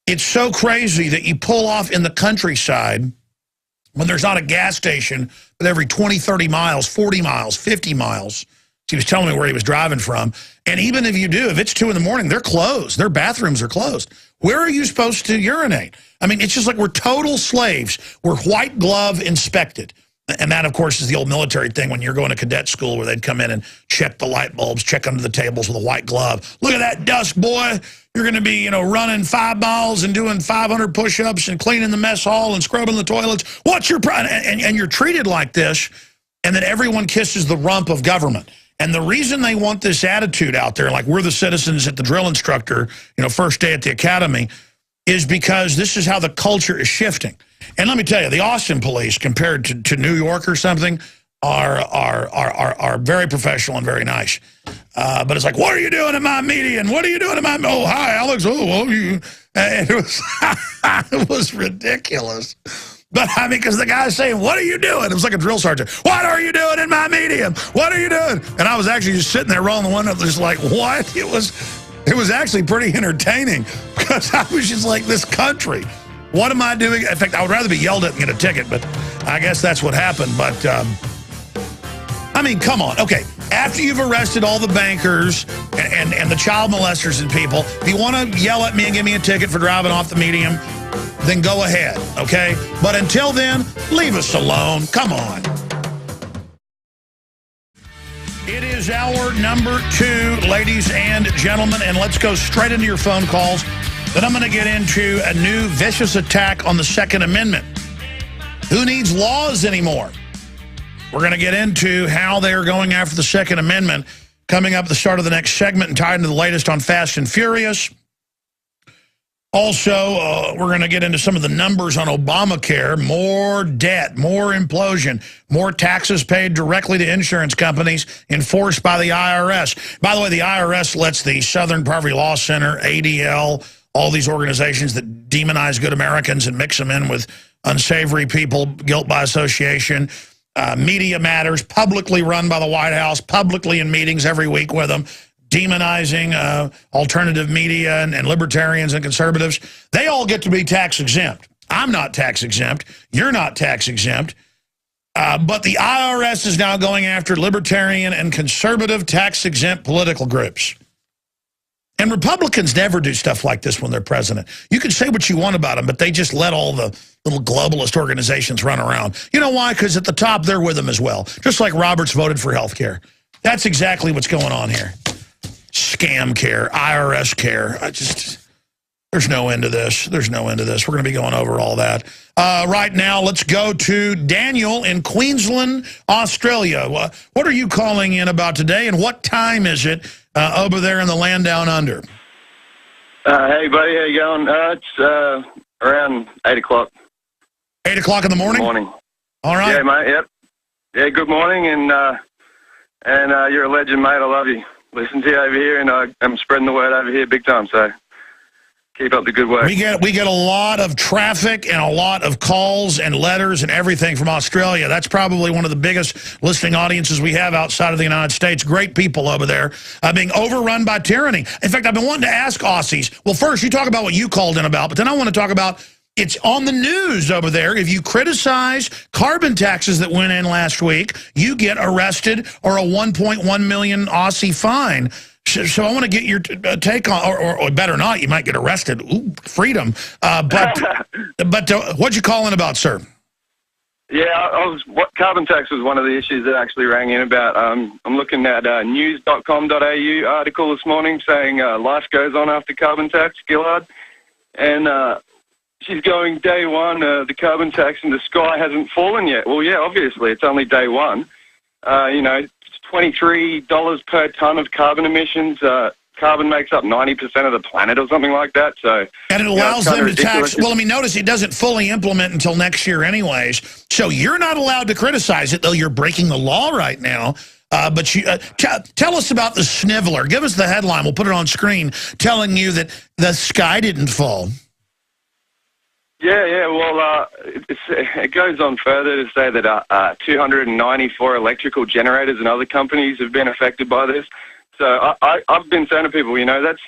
It's so crazy that you pull off in the countryside when there's not a gas station with every 20, 30 miles, 40 miles, 50 miles. He was telling me where he was driving from. And even if you do, if it's 2 in the morning, they're closed. Their bathrooms are closed. Where are you supposed to urinate? It's just like we're total slaves. We're white glove inspected. And that, of course, is the old military thing when you're going to cadet school where they'd come in and check the light bulbs, check under the tables with a white glove. Look at that dust, boy. You're going to be, running 5 miles and doing 500 push-ups and cleaning the mess hall and scrubbing the toilets. What's your problem? And you're treated like this, and then everyone kisses the rump of government. And the reason they want this attitude out there, like we're the citizens at the drill instructor, first day at the academy, is because this is how the culture is shifting. And let me tell you, the Austin police, compared to New York or something, are very professional and very nice. But it's like, what are you doing in my median? What are you doing in my... Oh, hi, Alex. Oh, you... And it was, it was ridiculous. But, because the guy's saying, what are you doing? It was like a drill sergeant. What are you doing in my medium? What are you doing? And I was actually just sitting there rolling the window, just like, what? It was actually pretty entertaining because I was just like, this country, what am I doing? In fact, I would rather be yelled at and get a ticket, but I guess that's what happened. But, come on. Okay, after you've arrested all the bankers and the child molesters and people, if you want to yell at me and give me a ticket for driving off the medium, then go ahead, okay? But until then, leave us alone. Come on. It is hour number 2, ladies and gentlemen, and let's go straight into your phone calls. Then I'm going to get into a new vicious attack on the Second Amendment. Who needs laws anymore? We're going to get into how they are going after the Second Amendment coming up at the start of the next segment and tied into the latest on Fast and Furious. Also, we're going to get into some of the numbers on Obamacare, more debt, more implosion, more taxes paid directly to insurance companies enforced by the IRS. By the way, the IRS lets the Southern Poverty Law Center, ADL, all these organizations that demonize good Americans and mix them in with unsavory people, guilt by association. Media Matters, publicly run by the White House, publicly in meetings every week with them, demonizing alternative media and libertarians and conservatives. They all get to be tax exempt. I'm not tax exempt. You're not tax exempt. But the IRS is now going after libertarian and conservative tax exempt political groups. And Republicans never do stuff like this when they're president. You can say what you want about them, but they just let all the little globalist organizations run around. You know why? Because at the top, they're with them as well. Just like Roberts voted for health care. That's exactly what's going on here. Scam care, IRS care. There's no end to this. There's no end to this. We're going to be going over all that. Right now, let's go to Daniel in Queensland, Australia. What are you calling in about today, and what time is it over there in the land down under?
Hey, buddy. How you going? It's around 8 o'clock.
8 o'clock in the morning?
Good morning.
All right.
Yeah, mate. Yep. Yeah, good morning, and you're a legend, mate. I love you. Listen to you over here, and I'm spreading the word over here big time, so keep up the good work.
We get a lot of traffic and a lot of calls and letters and everything from Australia. That's probably one of the biggest listening audiences we have outside of the United States. Great people over there being overrun by tyranny. In fact, I've been wanting to ask Aussies. Well, first, you talk about what you called in about, but then I want to talk about It's on the news over there. If you criticize carbon taxes that went in last week, you get arrested or a 1.1 million Aussie fine. So I want to get your take on, or better not, you might get arrested. Ooh, freedom. But what'd you call in about, sir?
Yeah, carbon tax was one of the issues that I actually rang in about. I'm looking at news.com.au article this morning saying life goes on after carbon tax, Gillard. And she's going, day one, the carbon tax in the sky hasn't fallen yet. Well, yeah, obviously, it's only day one. $23 per ton of carbon emissions. Carbon makes up 90% of the planet or something like that. So,
and it allows them to tax. Well, I mean, notice it doesn't fully implement until next year anyways. So you're not allowed to criticize it, though you're breaking the law right now. But you tell us about the sniveler. Give us the headline. We'll put it on screen telling you that the sky didn't fall.
Yeah. Well, it goes on further to say that 294 electrical generators and other companies have been affected by this. So I've been saying to people, that's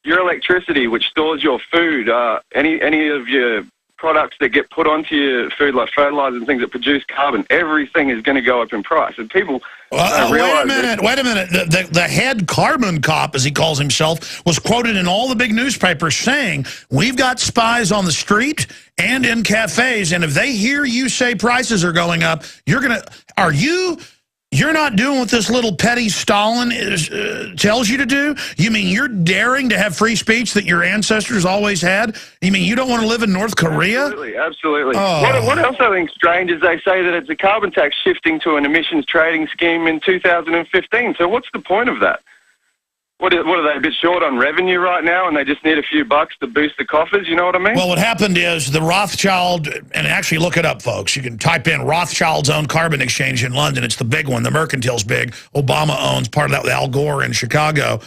your electricity, which stores your food, any of your products that get put onto your food, like fertilizer and things that produce carbon, everything is going to go up in price. And people don't realize
wait a minute. The head carbon cop, as he calls himself, was quoted in all the big newspapers saying, we've got spies on the street and in cafes, and if they hear you say prices are going up, you're not doing what this little petty Stalin tells you to do? You mean you're daring to have free speech that your ancestors always had? You mean you don't want to live in North Korea?
Absolutely.
Oh.
What else I think strange is they say that it's a carbon tax shifting to an emissions trading scheme in 2015. So what's the point of that? What are they, a bit short on revenue right now, and they just need a few bucks to boost the coffers? You know what I mean?
Well, what happened is the Rothschild, and actually look it up, folks. You can type in Rothschild's own carbon exchange in London. It's the big one. The Mercantile's big. Obama owns part of that with Al Gore in Chicago.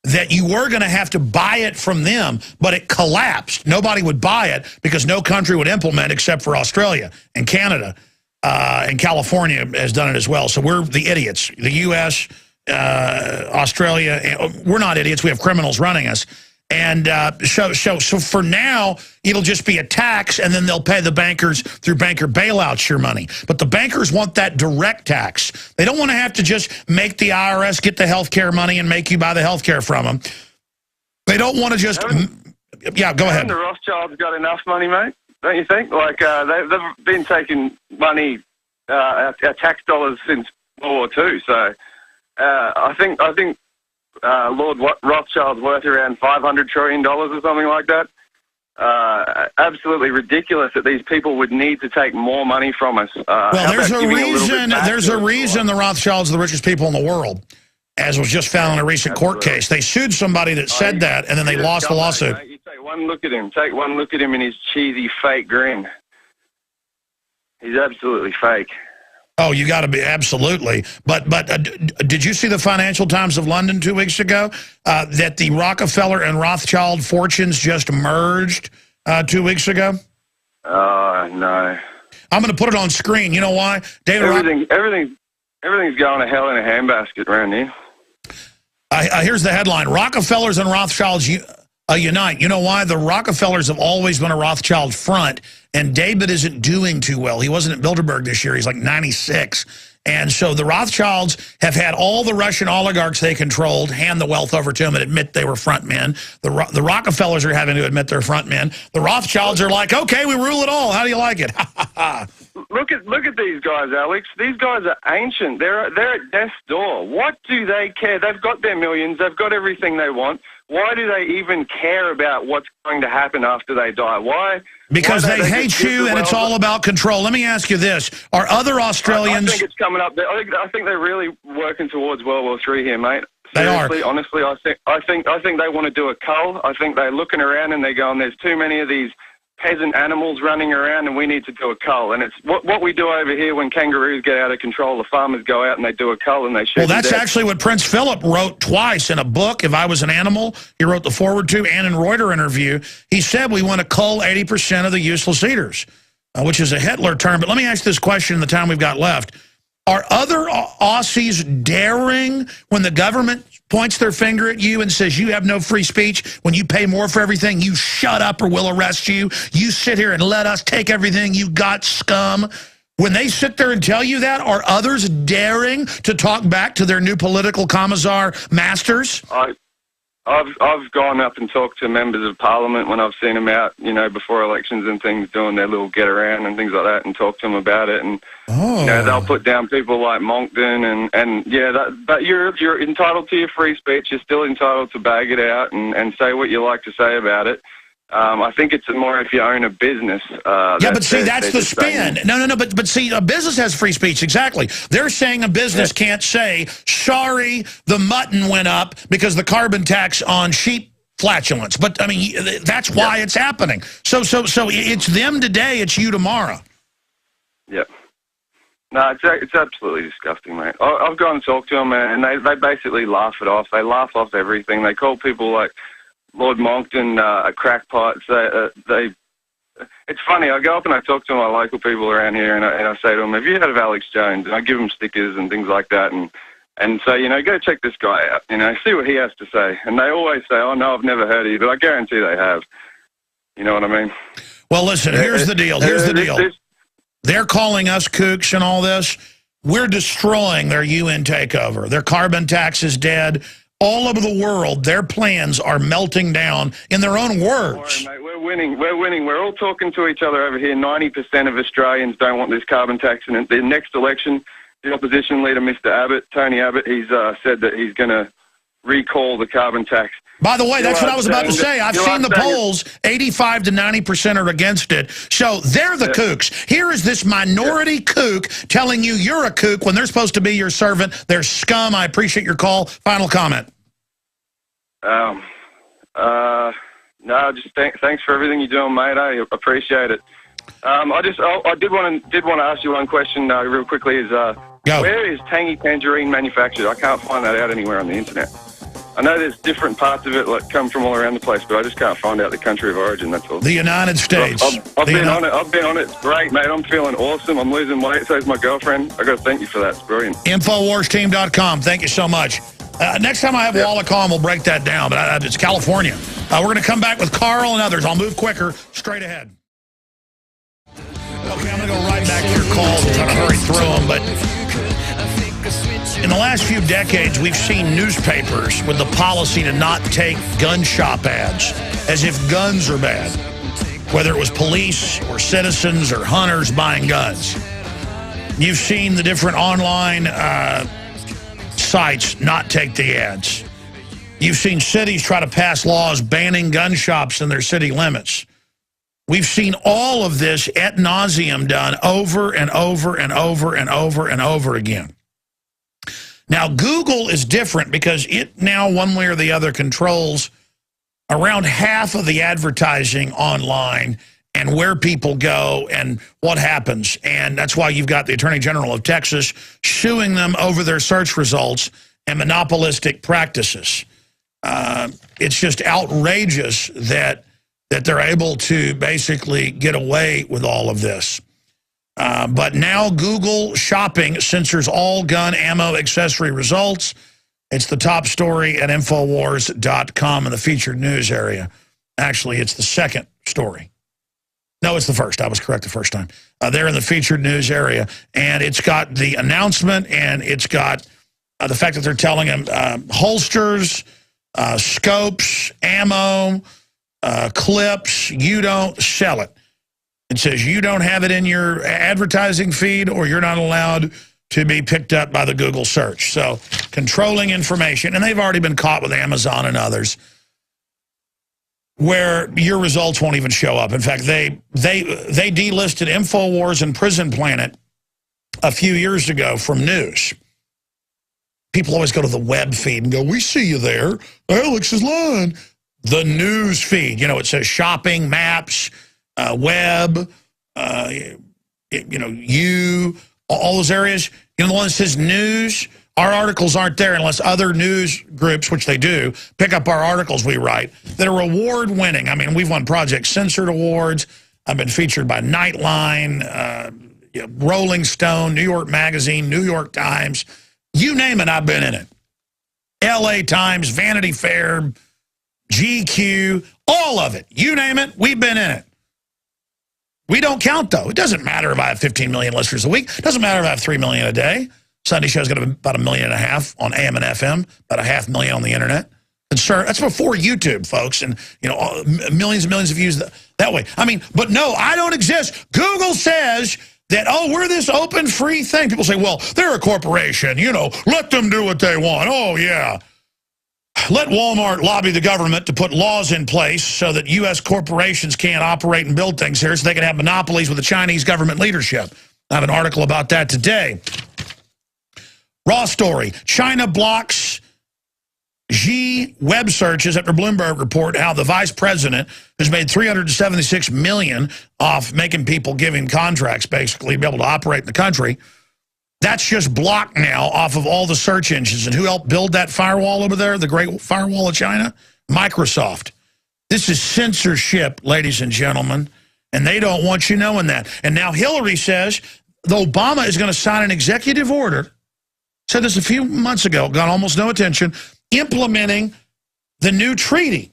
That you were going to have to buy it from them, but it collapsed. Nobody would buy it because no country would implement except for Australia and Canada. And California has done it as well. So we're the idiots. The U.S., Australia, we're not idiots. We have criminals running us. And so for now, it'll just be a tax, and then they'll pay the bankers through banker bailouts your money. But the bankers want that direct tax. They don't want to have to just make the IRS get the health care money and make you buy the health care from them. They don't want to just... Yeah, go ahead.
The Rothschilds got enough money, mate, don't you think? Like, they've been taking money, our tax dollars since World War II, so... I think Lord Rothschild's worth around $500 trillion or something like that. Absolutely ridiculous that these people would need to take more money from us.
Well, there's a reason. There's a reason the Rothschilds are the richest people in the world, as was just found in a recent court case. They sued somebody that said that, and then they lost the lawsuit.
Mate. You take one look at him. Take one look at him in his cheesy fake grin. He's absolutely fake.
Oh, you got to be, absolutely. But did you see the Financial Times of London 2 weeks ago that the Rockefeller and Rothschild fortunes just merged 2 weeks ago?
Oh, no.
I'm going to put it on screen. You know why?
Everything's going to hell in a handbasket around here.
Here's the headline. Rockefellers and Rothschilds unite. You know why? The Rockefellers have always been a Rothschild front, and David isn't doing too well. He wasn't at Bilderberg this year. He's like 96. And so the Rothschilds have had all the Russian oligarchs they controlled hand the wealth over to them and admit they were front men. The Rockefellers are having to admit they're front men. The Rothschilds are like, okay, we rule it all. How do you like it?
Look at these guys, Alex. These guys are ancient. They're at death's door. What do they care? They've got their millions. They've got everything they want. Why do they even care about what's going to happen after they die? Why?
Because they hate you, and it's all about control. Let me ask you this. Are other Australians...
I think it's coming up. I think they're really working towards World War III here, mate.
Seriously,
they are. Honestly, I think they want to do a cull. I think they're looking around and they're going, there's too many of these peasant animals running around, and we need to do a cull. And it's what we do over here when kangaroos get out of control. The farmers go out and they do a cull and they shoot. Well,
that's actually what Prince Philip wrote twice in a book, If I Was an Animal. He wrote the forward to, and in Reuters interview, he said we want to cull 80% of the useless eaters, which is a Hitler term. But let me ask this question in the time we've got left. Are other Aussies daring when the government points their finger at you and says you have no free speech, when you pay more for everything, you shut up or we'll arrest you. You sit here and let us take everything you got, scum. When they sit there and tell you that, are others daring to talk back to their new political commissar masters?
I've gone up and talked to members of parliament when I've seen them out, you know, before elections and things, doing their little get around and things like that, and talk to them about it. And you know, they'll put down people like Monckton and yeah, but you're entitled to your free speech. You're still entitled to bag it out and say what you like to say about it. I think it's more if you own a business.
Yeah, but see, that's the spin. No, but see, a business has free speech, exactly. They're saying a business can't say, sorry, the mutton went up because the carbon tax on sheep flatulence. But, I mean, that's why it's happening. So it's them today, it's you tomorrow.
Yep. No, it's absolutely disgusting, mate. I've gone and talked to them, and they basically laugh it off. They laugh off everything. They call people like Lord Monckton a crackpot. It's funny. I go up and I talk to my local people around here, and I say to them, "Have you heard of Alex Jones?" And I give them stickers and things like that, and say, you know, go check this guy out. You know, see what he has to say. And they always say, "Oh no, I've never heard of you," but I guarantee they have. You know what I mean?
Well, listen. Here's the deal. Here's the deal. They're calling us kooks and all this. We're destroying their UN takeover. Their carbon tax is dead. All over the world, their plans are melting down in their own words.
Mate, we're winning. We're winning. We're all talking to each other over here. 90% of Australians don't want this carbon tax. And in the next election, the opposition leader, Mr. Abbott, Tony Abbott, he's said that he's going to recall the carbon tax.
By the way, that's what I was about to say. I've seen the polls. 85 to 90% are against it. So they're the kooks. Here is this minority kook telling you you're a kook when they're supposed to be your servant. They're scum. I appreciate your call. Final comment.
No, just thanks for everything you're doing, mate. I appreciate it. I did want to ask you one question real quickly. Where is Tangy Tangerine manufactured? I can't find that out anywhere on the internet. I know there's different parts of it that come from all around the place, but I just can't find out the country of origin, that's all.
The United States.
I've been on it. I've been on it. It's great, mate. I'm feeling awesome. I'm losing weight. So is my girlfriend. I got to thank you for that. It's brilliant. InfoWarsTeam.com. Thank you so much. Next time I have Wallach on, we'll break that down, but it's California. We're going to come back with Carl and others. I'll move quicker. Straight ahead. Okay, I'm going to go right back to your calls and try to hurry through them, but in the last few decades, we've seen newspapers with the policy to not take gun shop ads, as if guns are bad, whether it was police or citizens or hunters buying guns. You've seen the different online sites not take the ads. You've seen cities try to pass laws banning gun shops in their city limits. We've seen all of this ad nauseum done over and over and over and over and over again. Now, Google is different because it now, one way or the other, controls around half of the advertising online and where people go and what happens. And that's why you've got the Attorney General of Texas suing them over their search results and monopolistic practices. It's just outrageous that they're able to basically get away with all of this. But now Google Shopping censors all gun, ammo, accessory results. It's the top story at Infowars.com in the featured news area. Actually, it's the second story. No, it's the first. I was correct the first time. They're in the featured news area. And it's got the announcement, and it's got the fact that they're telling them holsters, scopes, ammo, clips, you don't sell it. It says you don't have it in your advertising feed or you're not allowed to be picked up by the Google search. So controlling information, and they've already been caught with Amazon and others, where your results won't even show up. In fact, they delisted InfoWars and Prison Planet a few years ago from news. People always go to the web feed and go, we see you there. Alex is lying. The news feed, you know, it says shopping, maps, web, you know, all those areas. You know, the one that says news, our articles aren't there unless other news groups, which they do, pick up our articles we write that are award-winning. I mean, we've won Project Censored awards. I've been featured by Nightline.
Rolling Stone, New York Magazine, New York Times, you name it, I've been in it. LA Times, Vanity Fair, GQ, all of it. You name it, we've been in it. We don't count, though. It doesn't matter if I have 15 million listeners a week. It doesn't matter if I have 3 million a day. Sunday show's got about 1.5 million on AM and FM, about 500,000 on the internet. That's before YouTube, folks, and millions and millions of views that way. I mean, but no, I don't exist. Google says that, oh, we're this open, free thing. People say, well, they're a corporation, let them do what they want. Oh, yeah. Let Walmart lobby the government to put laws in place so that U.S. corporations can't operate and build things here so they can have monopolies with the Chinese government leadership. I have an article about that today. Raw story. China blocks Xi web searches after Bloomberg report how the vice president has made $376 million off making people giving contracts, basically, to be able to operate in the country. That's just blocked now off of all the search engines. And who helped build that firewall over there, the Great Firewall of China? Microsoft. This is censorship, ladies and gentlemen, and they don't want you knowing that. And now Hillary says that Obama is going to sign an executive order, said this a few months ago, got almost no attention, implementing the new treaty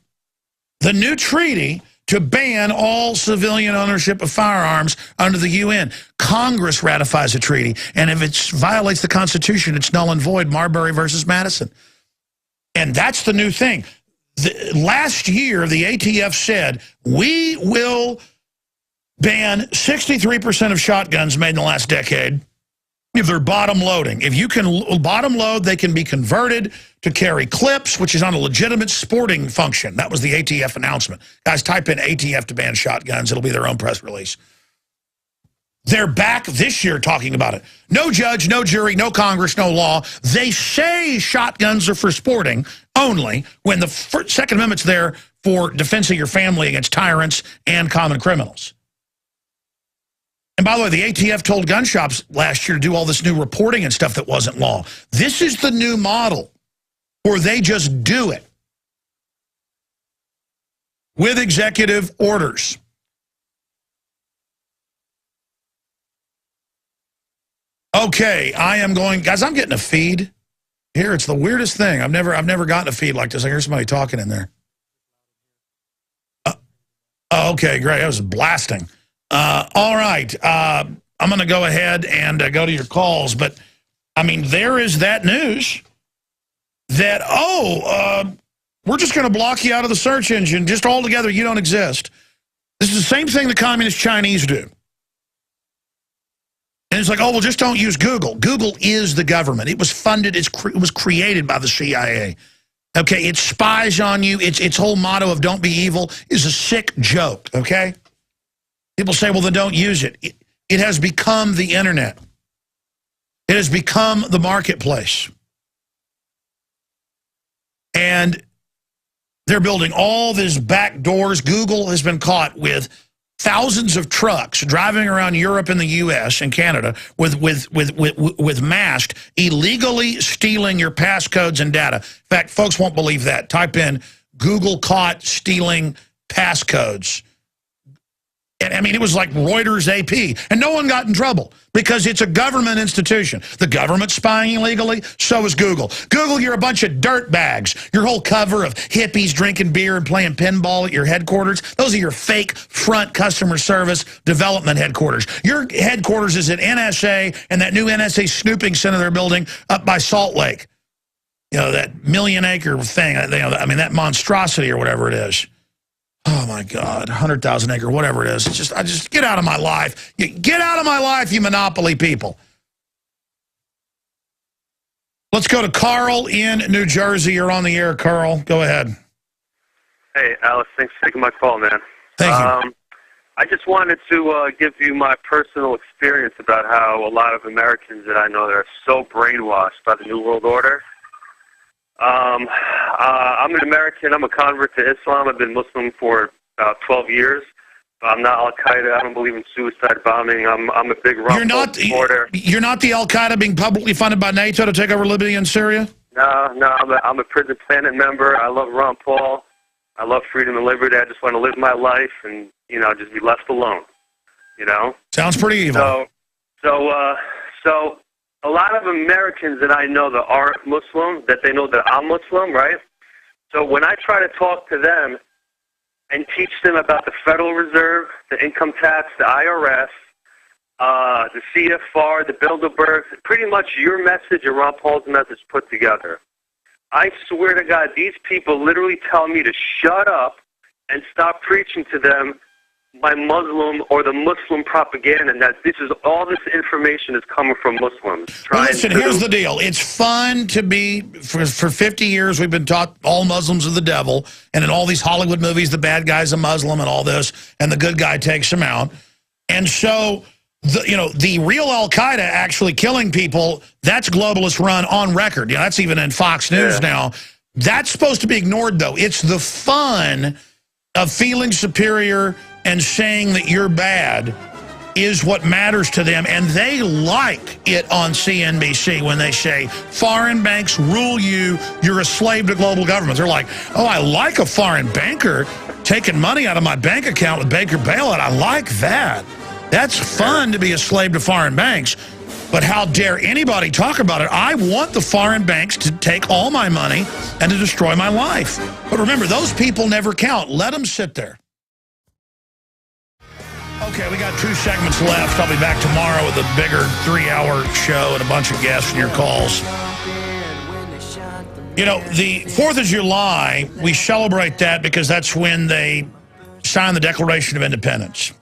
to ban all civilian ownership of firearms under the UN. Congress ratifies a treaty, and if it violates the Constitution, it's null and void, Marbury versus Madison. And that's the new thing. Last year, the ATF said, we will ban 63% of shotguns made in the last decade if they're bottom loading. If you can bottom load, they can be converted to carry clips, which is on a legitimate sporting function. That was the ATF announcement. Guys, type in ATF to ban shotguns. It'll be their own press release. They're back this year talking about it. No judge, no jury, no Congress, no law. They say shotguns are for sporting only when the Second Amendment's there for defense of your family against tyrants and common criminals. And by the way, the ATF told gun shops last year to do all this new reporting and stuff that wasn't law. This is the new model, where they just do it with executive orders. Okay, I am going, guys, I'm getting a feed here. It's the weirdest thing. I've never gotten a feed like this. I hear somebody talking in there. Okay, great. That was blasting. All right, I'm going to go ahead and go to your calls, but, I mean, there is that news that, we're just going to block you out of the search engine, just altogether, you don't exist. This is the same thing the communist Chinese do. And it's like, oh, well, just don't use Google. Google is the government. It was funded, it was created by the CIA. Okay, it spies on you. Its whole motto of don't be evil is a sick joke, okay? People say, well, then don't use it. It has become the internet. It has become the marketplace. And they're building all these back doors. Google has been caught with thousands of trucks driving around Europe and the U.S. and Canada with masked, illegally stealing your passcodes and data. In fact, folks won't believe that. Type in Google caught stealing passcodes. And I mean, it was like Reuters AP, and no one got in trouble because it's a government institution. The government's spying illegally, so is Google. Google, you're a bunch of dirt bags. Your whole cover of hippies drinking beer and playing pinball at your headquarters, those are your fake front customer service development headquarters. Your headquarters is at NSA and that new NSA snooping center they're building up by Salt Lake. You know, that million-acre thing, I mean, that monstrosity or whatever it is. Oh, my God, 100,000 acre, whatever it is. It's just, I just get out of my life. Get out of my life, you monopoly people. Let's go to Carl in New Jersey. You're on the air, Carl. Go ahead.
Hey, Alex, thanks for taking my call, man.
Thank you.
I just wanted to give you my personal experience about how a lot of Americans that I know that are so brainwashed by the New World Order. I'm an American. I'm a convert to Islam. I've been Muslim for about 12 years. I'm not Al-Qaeda. I don't believe in suicide bombing. I'm a big Rumble supporter.
You're not the Al-Qaeda being publicly funded by NATO to take over Libya and Syria?
No, I'm a Prison Planet member. I love Ron Paul. I love freedom and liberty. I just want to live my life and, just be left alone,
Sounds pretty evil.
So, So a lot of Americans that I know that aren't Muslim, that they know that I'm Muslim, right? So when I try to talk to them and teach them about the Federal Reserve, the income tax, the IRS, the CFR, the Bilderberg, pretty much your message and Ron Paul's message put together. I swear to God, these people literally tell me to shut up and stop preaching to them my Muslim or the Muslim propaganda, and that this information is coming from Muslims.
Well, listen, here's the deal. It's fun to be, for 50 years we've been taught all Muslims are the devil, and in all these Hollywood movies, the bad guy's a Muslim and all this, and the good guy takes him out. And so, the real Al-Qaeda actually killing people, that's globalist run on record. That's even in Fox News now. That's supposed to be ignored, though. It's the fun of feeling superior and saying that you're bad is what matters to them. And they like it on CNBC when they say, foreign banks rule you, you're a slave to global governments. They're like, oh, I like a foreign banker taking money out of my bank account with Baker bailout. I like that. That's fun to be a slave to foreign banks. But how dare anybody talk about it? I want the foreign banks to take all my money and to destroy my life. But remember, those people never count. Let them sit there. Okay, we got 2 segments left. I'll be back tomorrow with a bigger 3-hour show and a bunch of guests and your calls. The 4th of July, we celebrate that because that's when they signed the Declaration of Independence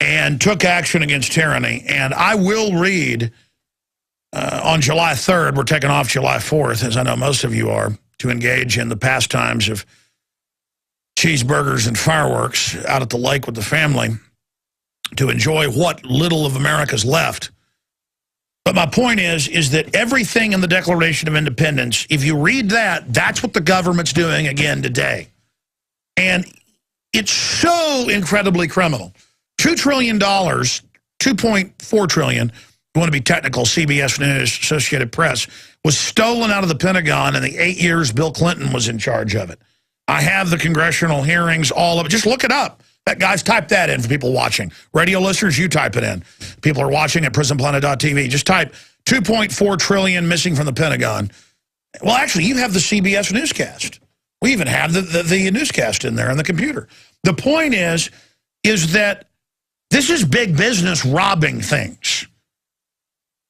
and took action against tyranny. And I will read on July 3rd, we're taking off July 4th, as I know most of you are, to engage in the pastimes of cheeseburgers and fireworks out at the lake with the family to enjoy what little of America's left. But my point is that everything in the Declaration of Independence, if you read that, that's what the government's doing again today. And it's so incredibly criminal. $2 trillion, $2.4 trillion, you want to be technical, CBS News, Associated Press, was stolen out of the Pentagon in the 8 years Bill Clinton was in charge of it. I have the congressional hearings, all of it. Just look it up. Guys, type that in for people watching. Radio listeners, you type it in. People are watching at prisonplanet.tv. Just type 2.4 trillion missing from the Pentagon. Well, actually, you have the CBS newscast. We even have the newscast in there on the computer. The point is that this is big business robbing things.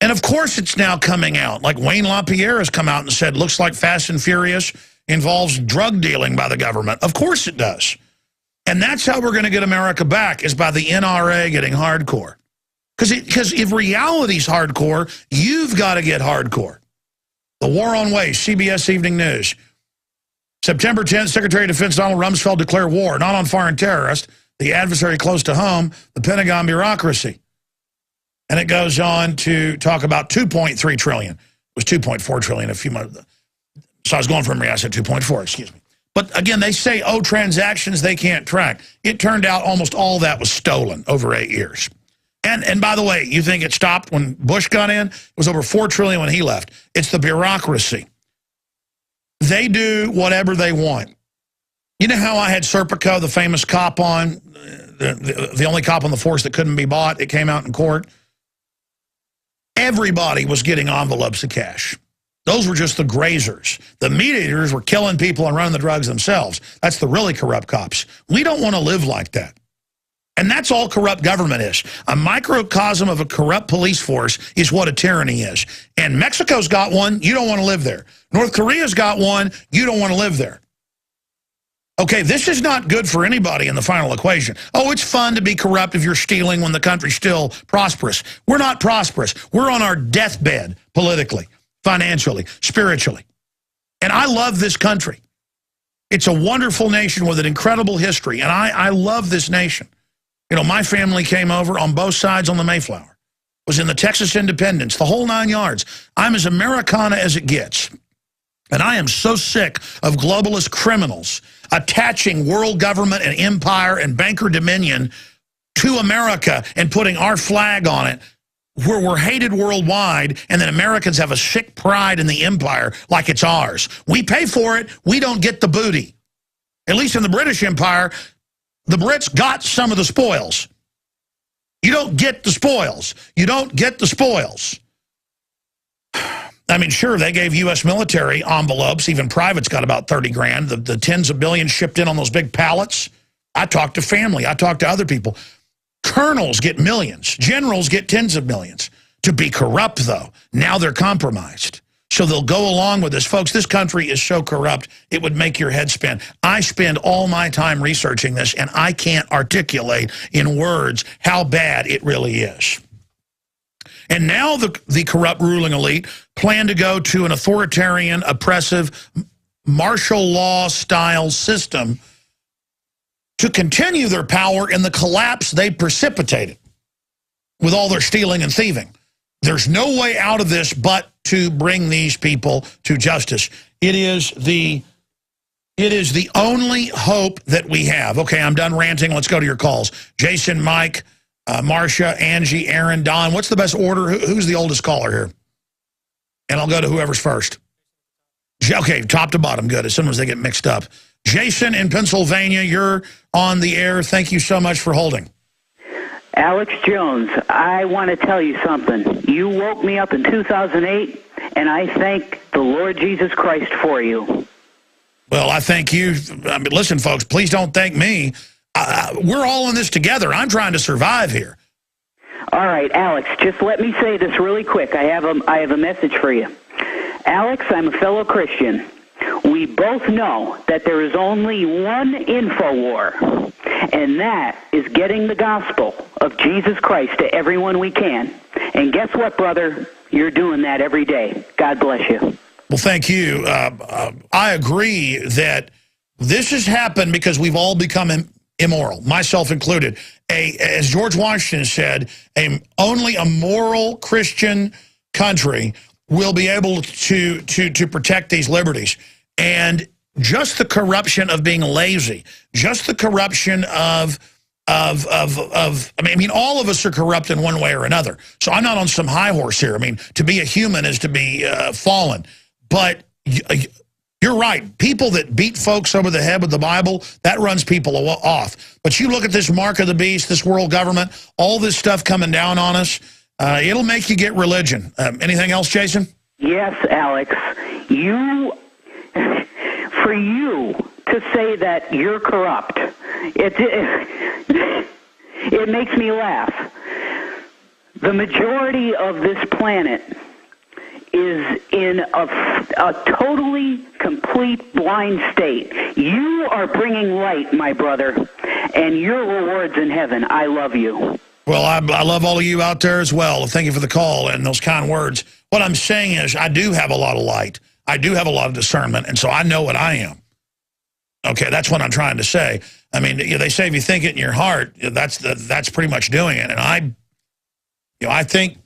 And, of course, it's now coming out. Like Wayne LaPierre has come out and said, looks like Fast and Furious involves drug dealing by the government. Of course it does. And that's how we're going to get America back, is by the NRA getting hardcore. Because if reality's hardcore, you've got to get hardcore. The war on waste, CBS Evening News. September 10th, Secretary of Defense Donald Rumsfeld declared war, not on foreign terrorists, the adversary close to home, the Pentagon bureaucracy. And it goes on to talk about 2.3 trillion. It was 2.4 trillion a few months. So I was going from I said 2.4, excuse me. But again, they say, oh, transactions they can't track. It turned out almost all that was stolen over 8 years. And by the way, you think it stopped when Bush got in? It was over $4 trillion when he left. It's the bureaucracy. They do whatever they want. You know how I had Serpico, the famous cop on, the only cop on the force that couldn't be bought? It came out in court. Everybody was getting envelopes of cash. Those were just the grazers. The meat eaters were killing people and running the drugs themselves. That's the really corrupt cops. We don't want to live like that. And that's all corrupt government is. A microcosm of a corrupt police force is what a tyranny is. And Mexico's got one, you don't want to live there. North Korea's got one, you don't want to live there. Okay, this is not good for anybody in the final equation. Oh, it's fun to be corrupt if you're stealing when the country's still prosperous. We're not prosperous. We're on our deathbed politically, financially, spiritually. And I love this country. It's a wonderful nation with an incredible history, and I love this nation. You know, my family came over on both sides on the Mayflower, was in the Texas Independence, the whole 9 yards. I'm as Americana as it gets. And I am so sick of globalist criminals attaching world government and empire and banker dominion to America and putting our flag on it, where we're hated worldwide, and then Americans have a sick pride in the empire like it's ours. We pay for it. We don't get the booty. At least in the British Empire, the Brits got some of the spoils. You don't get the spoils. You don't get the spoils. I mean, sure, they gave U.S. military envelopes. Even privates got about 30 grand. The tens of billions shipped in on those big pallets. I talked to family. I talked to other people. Colonels get millions. Generals get tens of millions. To be corrupt, though, now they're compromised. So they'll go along with this. Folks, this country is so corrupt, it would make your head spin. I spend all my time researching this, and I can't articulate in words how bad it really is. And now the corrupt ruling elite plan to go to an authoritarian, oppressive, martial law-style system to continue their power in the collapse they precipitated with all their stealing and thieving. There's no way out of this but to bring these people to justice. It is the only hope that we have. Okay, I'm done ranting. Let's go to your calls. Jason, Mike, Marcia, Angie, Aaron, Don. What's the best order? Who's the oldest caller here? And I'll go to whoever's first. Okay, top to bottom. Good. As soon as they get mixed up. Jason in Pennsylvania, you're on the air. Thank you so much for holding.
Alex Jones, I want to tell you something. You woke me up in 2008, and I thank the Lord Jesus Christ for you.
Well, I thank you. I mean, listen, folks, please don't thank me. We're all in this together. I'm trying to survive here.
All right, Alex, just let me say this really quick. I have a message for you. Alex, I'm a fellow Christian. We both know that there is only one info war, and that is getting the gospel of Jesus Christ to everyone we can. And guess what, brother? You're doing that every day. God bless you.
Well, thank you. I agree that this has happened because we've all become immoral, myself included. As George Washington said, only a moral Christian country will be able to protect these liberties. And just the corruption of being lazy, just the corruption of I mean, all of us are corrupt in one way or another. So I'm not on some high horse here. I mean, to be a human is to be fallen. But you're right. People that beat folks over the head with the Bible, that runs people off. But you look at this mark of the beast, this world government, all this stuff coming down on us, it'll make you get religion. Anything else, Jason?
Yes, Alex. For you to say that you're corrupt, it makes me laugh. The majority of this planet is in a totally complete blind state. You are bringing light, my brother, and your reward's in heaven. I love you.
Well, I love all of you out there as well. Thank you for the call and those kind words. What I'm saying is I do have a lot of light. I do have a lot of discernment, and so I know what I am. Okay, that's what I'm trying to say. I mean, they say if you think it in your heart, that's pretty much doing it. And I think,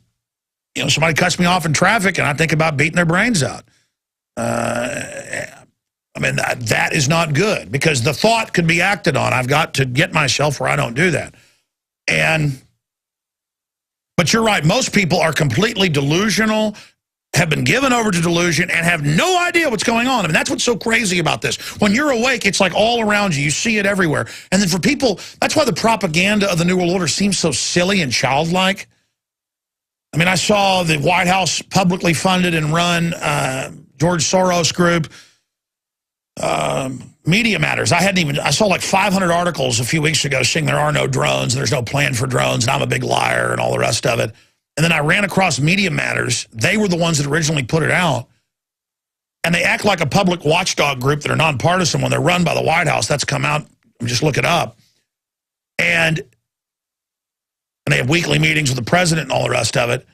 somebody cuts me off in traffic, and I think about beating their brains out. I mean, that is not good, because the thought could be acted on. I've got to get myself where I don't do that. But you're right. Most people are completely delusional, have been given over to delusion, and have no idea what's going on. I mean, that's what's so crazy about this. When you're awake, it's like all around you. You see it everywhere. And then for people, that's why the propaganda of the New World Order seems so silly and childlike. I mean, I saw the White House publicly funded and run George Soros group, Media Matters. I saw like 500 articles a few weeks ago saying there are no drones, and there's no plan for drones, and I'm a big liar, and all the rest of it. And then I ran across Media Matters. They were the ones that originally put it out. And they act like a public watchdog group that are nonpartisan when they're run by the White House. That's come out. Just look it up. And they have weekly meetings with the president and all the rest of it.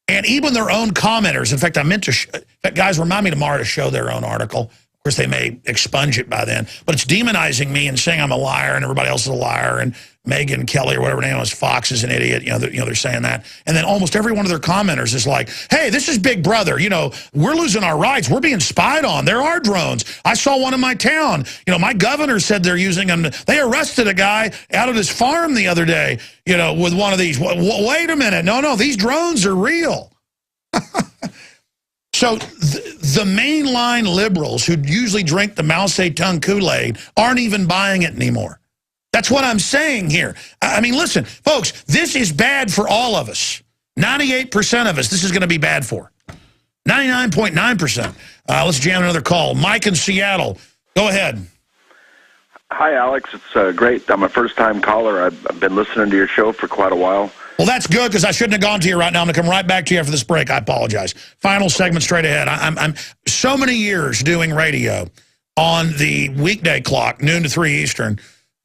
And even their own commenters. In fact, I meant to, in fact, guys, remind me tomorrow to show their own article. Of course, they may expunge it by then. But it's demonizing me and saying I'm a liar and everybody else is a liar. And Megyn Kelly or whatever her name was, Fox is an idiot. They're saying that. And then almost every one of their commenters is like, hey, this is Big Brother. We're losing our rights. We're being spied on. There are drones. I saw one in my town. My governor said they're using them. They arrested a guy out at his farm the other day, with one of these. Wait a minute. No, these drones are real. So the mainline liberals who usually drink the Mao Zedong Kool-Aid aren't even buying it anymore. That's what I'm saying here. I mean, listen, folks, this is bad for all of us. 98% of us, this is going to be bad for. 99.9%. Let's jam another call. Mike in Seattle. Go ahead.
Hi, Alex. It's great. I'm a first-time caller. I've been listening to your show for quite a while.
Well, that's good, because I shouldn't have gone to you right now. I'm going to come right back to you after this break. I apologize. Final segment straight ahead. I'm so many years doing radio on the weekday clock, noon to 3 Eastern.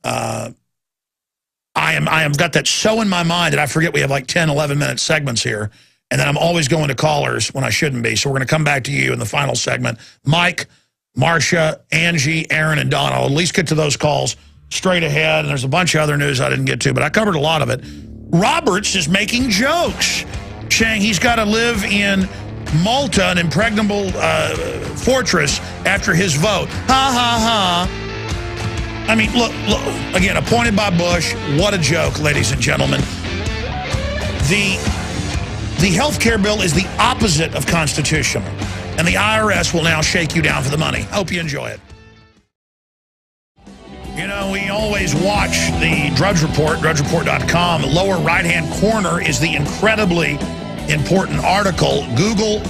I have got that so in my mind that I forget we have like 10, 11-minute segments here. And then I'm always going to callers when I shouldn't be. So we're going to come back to you in the final segment. Mike, Marcia, Angie, Aaron, and Don. I'll at least get to those calls straight ahead. And there's a bunch of other news I didn't get to, but I covered a lot of it. Roberts is making jokes, saying he's got to live in Malta, an impregnable fortress, after his vote. Ha, ha, ha. I mean, look, again, appointed by Bush. What a joke, ladies and gentlemen. The health care bill is the opposite of constitutional, and the IRS will now shake you down for the money. Hope you enjoy it. You know, we always watch the Drudge Report, drudgereport.com. The lower right-hand corner is the incredibly important article. Google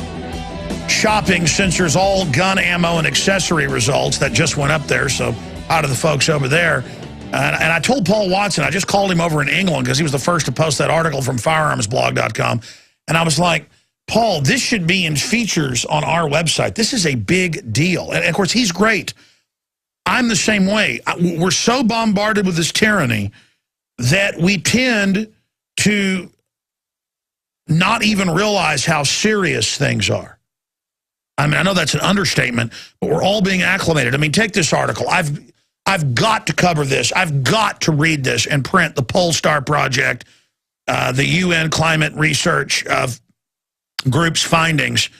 shopping censors all gun, ammo, and accessory results. That just went up there, so out of the folks over there. And I told Paul Watson, I just called him over in England because he was the first to post that article from firearmsblog.com. And I was like, Paul, this should be in features on our website. This is a big deal. And, of course, he's great. I'm the same way. We're so bombarded with this tyranny that we tend to not even realize how serious things are. I mean, I know that's an understatement, but we're all being acclimated. I mean, take this article. I've got to cover this. I've got to read this and print the Polestar Project, the UN Climate Research Group's findings,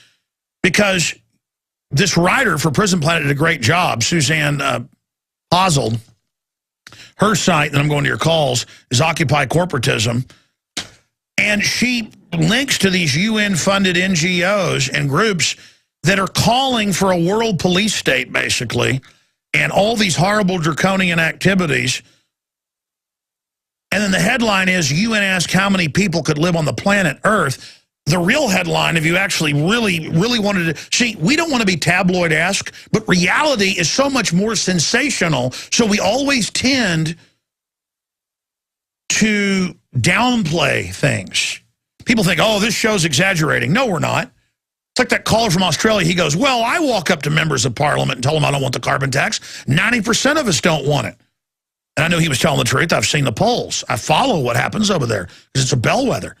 because this writer for Prison Planet did a great job, Suzanne Posel. Her site, that I'm going to your calls, is Occupy Corporatism. And she links to these UN-funded NGOs and groups that are calling for a world police state, basically, and all these horrible draconian activities. And then the headline is, UN asked how many people could live on the planet Earth. The real headline, if you actually really wanted to see, we don't want to be tabloid-esque, but reality is so much more sensational, so we always tend to downplay things. People think, oh, this show's exaggerating. No, we're not. It's like that caller from Australia. He goes, well, I walk up to members of Parliament and tell them I don't want the carbon tax. 90% of us don't want it. And I knew he was telling the truth. I've seen the polls. I follow what happens over there because it's a bellwether.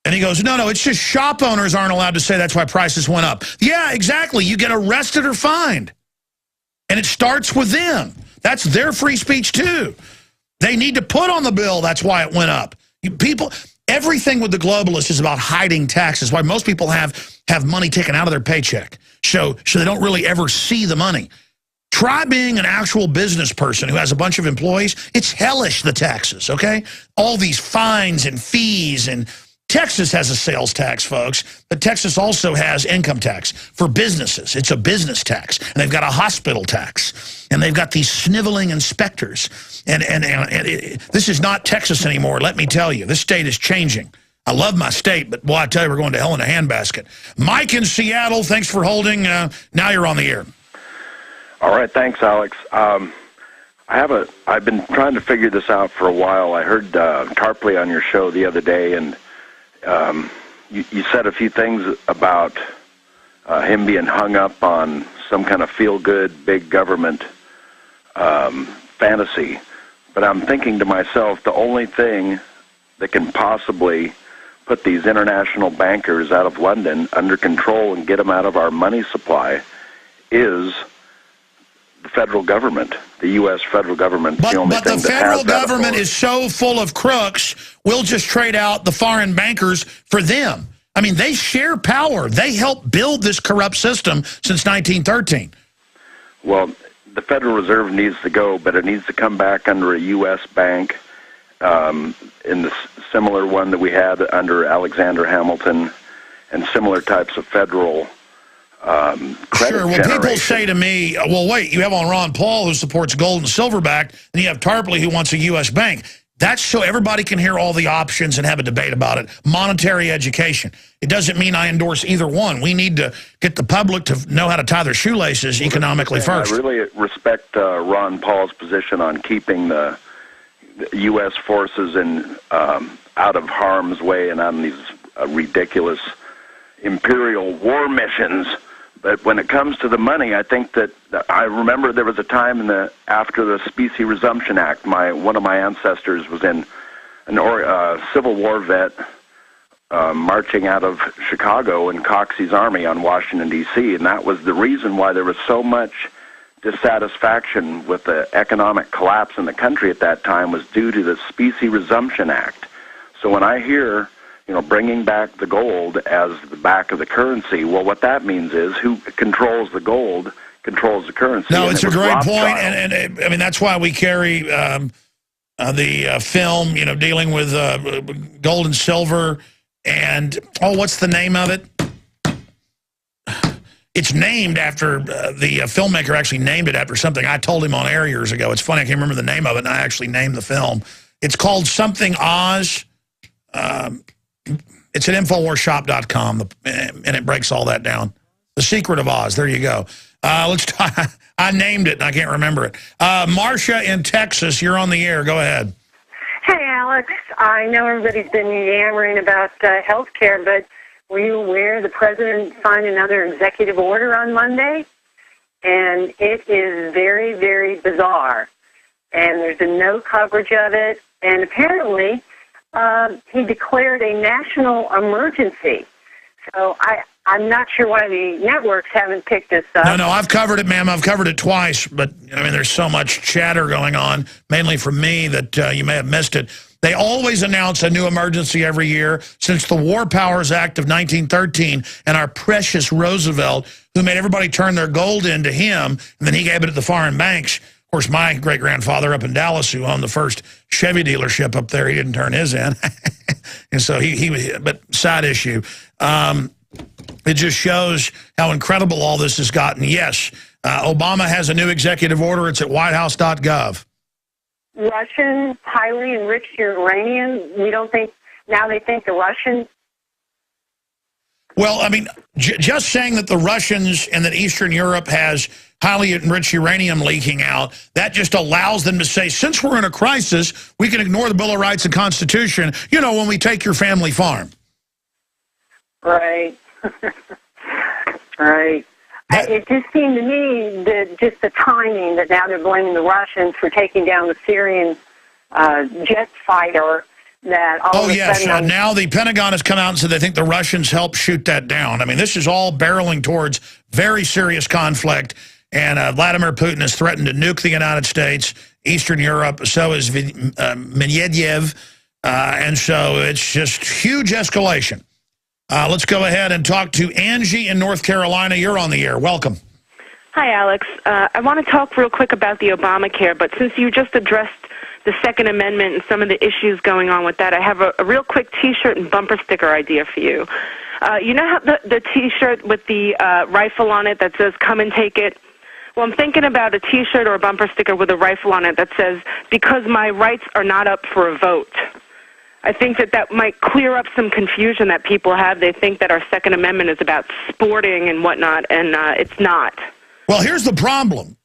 And he goes, no, it's just shop owners aren't allowed to say that's why prices went up. Yeah, exactly. You get arrested or fined. And it starts with them. That's their free speech, too. They need to put on the bill that's why it went up. Everything with the globalists is about hiding taxes, why most people have money taken out of their paycheck. So they don't really ever see the money. Try being an actual business person who has a bunch of employees. It's hellish, the taxes, okay? All these fines and fees, and Texas has a sales tax, folks, but Texas also has income tax for businesses. It's a business tax, and they've got a hospital tax, and they've got these sniveling inspectors. And this is not Texas anymore, let me tell you. This state is changing. I love my state, but boy, I tell you, we're going to hell in a handbasket. Mike in Seattle, thanks for holding. Now you're on the air.
All right, thanks, Alex. I've been trying to figure this out for a while. I heard Tarpley on your show the other day, and you said a few things about him being hung up on some kind of feel-good, big government fantasy. But I'm thinking to myself, the only thing that can possibly put these international bankers out of London under control and get them out of our money supply is the federal government. The U.S. federal government. But the federal government is so full of crooks, we'll just trade out the foreign bankers for them. I mean, they share power. They helped build this corrupt system since 1913. Well, the Federal Reserve needs to go, but it needs to come back under a U.S. bank, in the similar one that we had under Alexander Hamilton, and similar types of federal credit
Sure. Well,
generation.
people say to me, well, wait, you have on Ron Paul, who supports gold and silverback, and you have Tarpley, who wants a U.S. bank. That's so everybody can hear all the options and have a debate about it. Monetary education. It doesn't mean I endorse either one. We need to get the public to know how to tie their shoelaces economically first.
I really respect Ron Paul's position on keeping the U.S. forces in out of harm's way and on these ridiculous imperial war missions. But when it comes to the money, I think that I remember there was a time after the Specie Resumption Act, one of my ancestors was in a Civil War vet marching out of Chicago in Coxey's army on Washington, D.C., and that was the reason why there was so much dissatisfaction with the economic collapse in the country at that time was due to the Specie Resumption Act. So when I hear bringing back the gold as the back of the currency. Well, what that means is who controls the gold controls the currency.
No, it's a great point, and I mean, that's why we carry the film, dealing with gold and silver, and, what's the name of it? It's named after, the filmmaker actually named it after something I told him on air years ago. It's funny, I can't remember the name of it, and I actually named the film. It's called something Oz. It's at InfoWarsShop.com, and it breaks all that down. The Secret of Oz. There you go. Let's try. I named it, and I can't remember it. Marcia in Texas, you're on the air. Go ahead.
Hey, Alex. I know everybody's been yammering about health care, but were you aware the president signed another executive order on Monday? And it is very, very bizarre. And there's been no coverage of it. And apparently, he declared a national emergency. So I'm not sure why the networks haven't picked this up.
No, I've covered it, ma'am. I've covered it twice. But, I mean, there's so much chatter going on, mainly from me, that you may have missed it. They always announce a new emergency every year since the War Powers Act of 1913 and our precious Roosevelt, who made everybody turn their gold into him, and then he gave it to the foreign banks. Of course, my great-grandfather up in Dallas, who owned the first Chevy dealership up there, he didn't turn his in. And so but side issue. It just shows how incredible all this has gotten. Yes, Obama has a new executive order. It's at whitehouse.gov.
Russian highly enriched uranium. We don't think, now they think the Russians.
Well, I mean, just saying that the Russians and that Eastern Europe has highly enriched uranium leaking out, that just allows them to say, since we're in a crisis, we can ignore the Bill of Rights and Constitution, when we take your family farm.
Right. Right. It just seemed to me that just the timing that now they're blaming the Russians for taking down the Syrian jet fighter. That all of a sudden
now the Pentagon has come out and said they think the Russians helped shoot that down. I mean, this is all barreling towards very serious conflict, and Vladimir Putin has threatened to nuke the United States, Eastern Europe, so is Medvedev, and so it's just huge escalation. Let's go ahead and talk to Angie in North Carolina. You're on the air. Welcome.
Hi, Alex. I want to talk real quick about the Obamacare, but since you just addressed the Second Amendment and some of the issues going on with that, I have a real quick T-shirt and bumper sticker idea for you. You know how the T-shirt with the rifle on it that says, "Come and take it"? Well, I'm thinking about a T-shirt or a bumper sticker with a rifle on it that says, "Because my rights are not up for a vote." I think that might clear up some confusion that people have. They think that our Second Amendment is about sporting and whatnot, and it's not.
Well, here's the problem.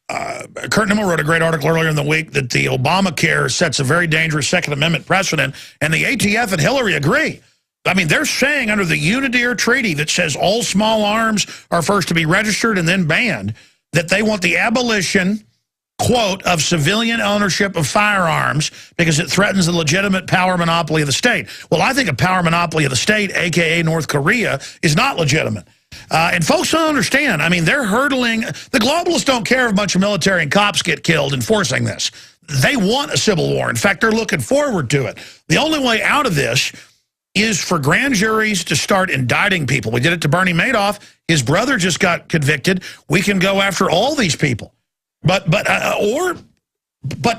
Kurt Nimmo wrote a great article earlier in the week that the Obamacare sets a very dangerous Second Amendment precedent, and the ATF and Hillary agree. I mean, they're saying under the Unidare Treaty that says all small arms are first to be registered and then banned, that they want the abolition, quote, of civilian ownership of firearms because it threatens the legitimate power monopoly of the state. Well, I think a power monopoly of the state, a.k.a. North Korea, is not legitimate. And folks don't understand. I mean, they're hurdling. The globalists don't care if a bunch of military and cops get killed enforcing this. They want a civil war. In fact, they're looking forward to it. The only way out of this is for grand juries to start indicting people. We did it to Bernie Madoff. His brother just got convicted. We can go after all these people. But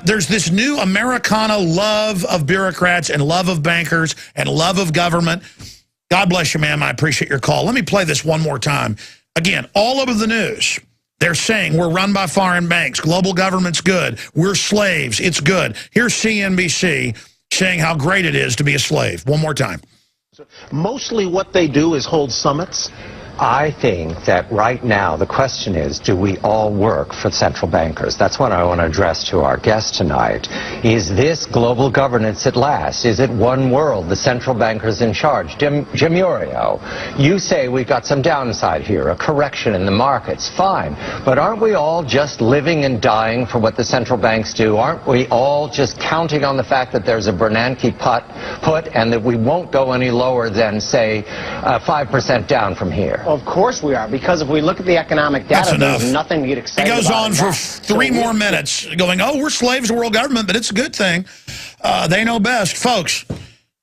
there's this new Americana love of bureaucrats and love of bankers and love of government. God bless you, ma'am. I appreciate your call. Let me play this one more time. Again, all over the news, they're saying we're run by foreign banks. Global government's good. We're slaves. It's good. Here's CNBC saying how great it is to be a slave. One more time.
Mostly what they do is hold summits.
I think that right now the question is, do we all work for central bankers? That's what I want to address to our guest tonight. Is this global governance at last? Is it one world, the central bankers in charge? Jim Urio, you say we've got some downside here, a correction in the markets. Fine. But aren't we all just living and dying for what the central banks do? Aren't we all just counting on the fact that there's a Bernanke put and that we won't go any lower than, say, 5% down from here?
Of course we are, because if we look at the economic data, there's nothing to get excited about.
It goes on for three more minutes, going, oh, we're slaves to world government, but it's a good thing. They know best. Folks,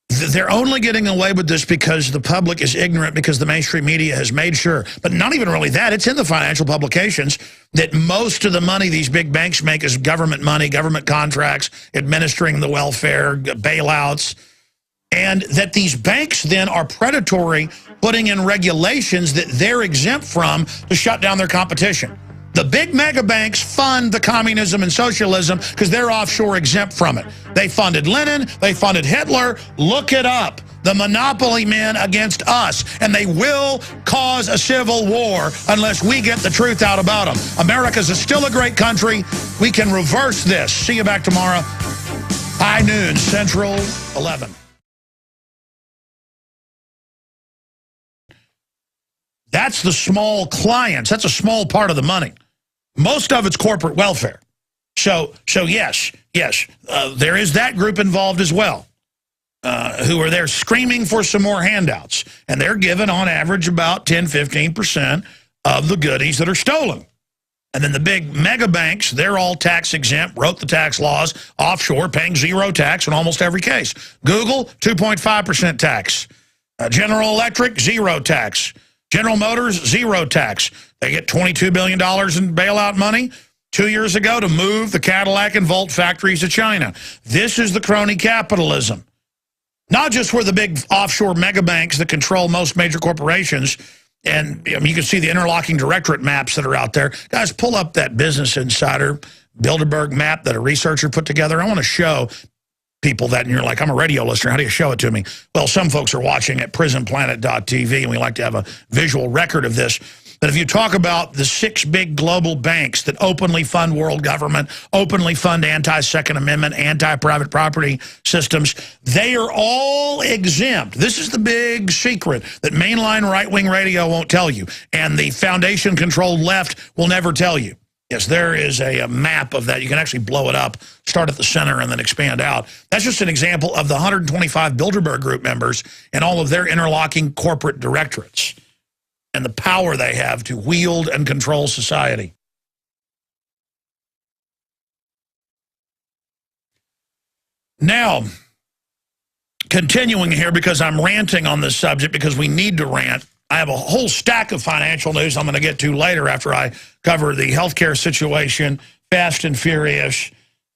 they're only getting away with this because the public is ignorant, because the mainstream media has made sure. But not even really that. It's in the financial publications that most of the money these big banks make is government money, government contracts, administering the welfare, bailouts. And that these banks then are predatory, putting in regulations that they're exempt from to shut down their competition. The big mega banks fund the communism and socialism because they're offshore exempt from it. They funded Lenin, they funded Hitler. Look it up. The monopoly men against us. And they will cause a civil war unless we get the truth out about them. America's still a great country. We can reverse this. See you back tomorrow. High noon, Central 11. That's the small clients. That's a small part of the money. Most of it's corporate welfare. So yes, there is that group involved as well, who are there screaming for some more handouts. And they're given, on average, about 10-15% of the goodies that are stolen. And then the big mega banks, they're all tax exempt, wrote the tax laws, offshore, paying zero tax in almost every case. Google, 2.5% tax. General Electric, zero tax. General Motors, zero tax. They get $22 billion in bailout money 2 years ago to move the Cadillac and Volt factories to China. This is the crony capitalism. Not just for the big offshore mega banks that control most major corporations. And I mean, you can see the interlocking directorate maps that are out there. Guys, pull up that Business Insider Bilderberg map that a researcher put together. I want to show people that, and you're like, I'm a radio listener, how do you show it to me? Well, some folks are watching at prisonplanet.tv, and we like to have a visual record of this. But if you talk about the 6 big global banks that openly fund world government, openly fund anti-Second Amendment, anti-private property systems, they are all exempt. This is the big secret that mainline right-wing radio won't tell you, and the foundation-controlled left will never tell you. Yes, there is a map of that. You can actually blow it up, start at the center, and then expand out. That's just an example of the 125 Bilderberg Group members and all of their interlocking corporate directorates and the power they have to wield and control society. Now, continuing here, because I'm ranting on this subject, because we need to rant, I have a whole stack of financial news I'm going to get to later after I cover the healthcare situation, Fast and Furious,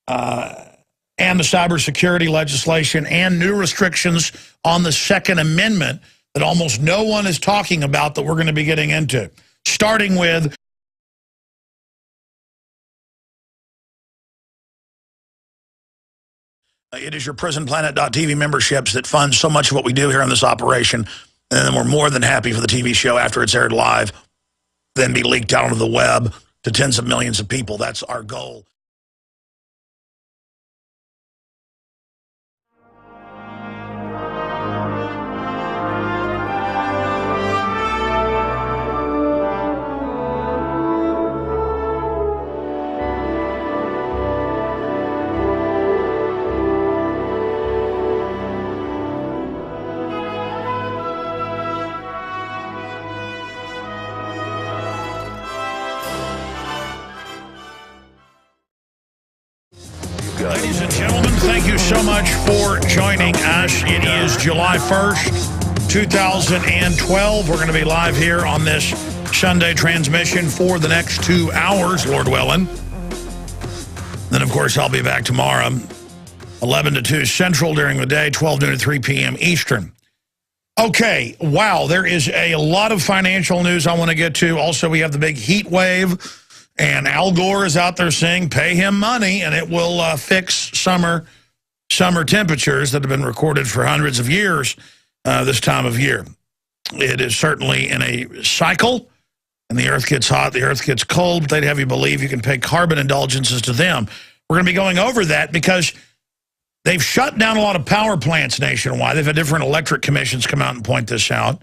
and the cybersecurity legislation, and new restrictions on the Second Amendment that almost no one is talking about that we're going to be getting into. Starting with it is your prisonplanet.tv memberships that fund so much of what we do here on this operation. And then we're more than happy for the TV show after it's aired live, then be leaked out onto the web to tens of millions of people. That's our goal. Ladies and gentlemen, thank you so much for joining us. It is July 1st, 2012. We're going to be live here on this Sunday transmission for the next 2 hours, Lord willing. Then, of course, I'll be back tomorrow, 11 to 2 Central during the day, 12 noon to 3 p.m. Eastern. Okay, wow, there is a lot of financial news I want to get to. Also, we have the big heat wave, and Al Gore is out there saying pay him money, and it will fix summer temperatures that have been recorded for hundreds of years this time of year. It is certainly in a cycle, and the earth gets hot, the earth gets cold, but they'd have you believe you can pay carbon indulgences to them. We're going to be going over that because they've shut down a lot of power plants nationwide. They've had different electric commissions come out and point this out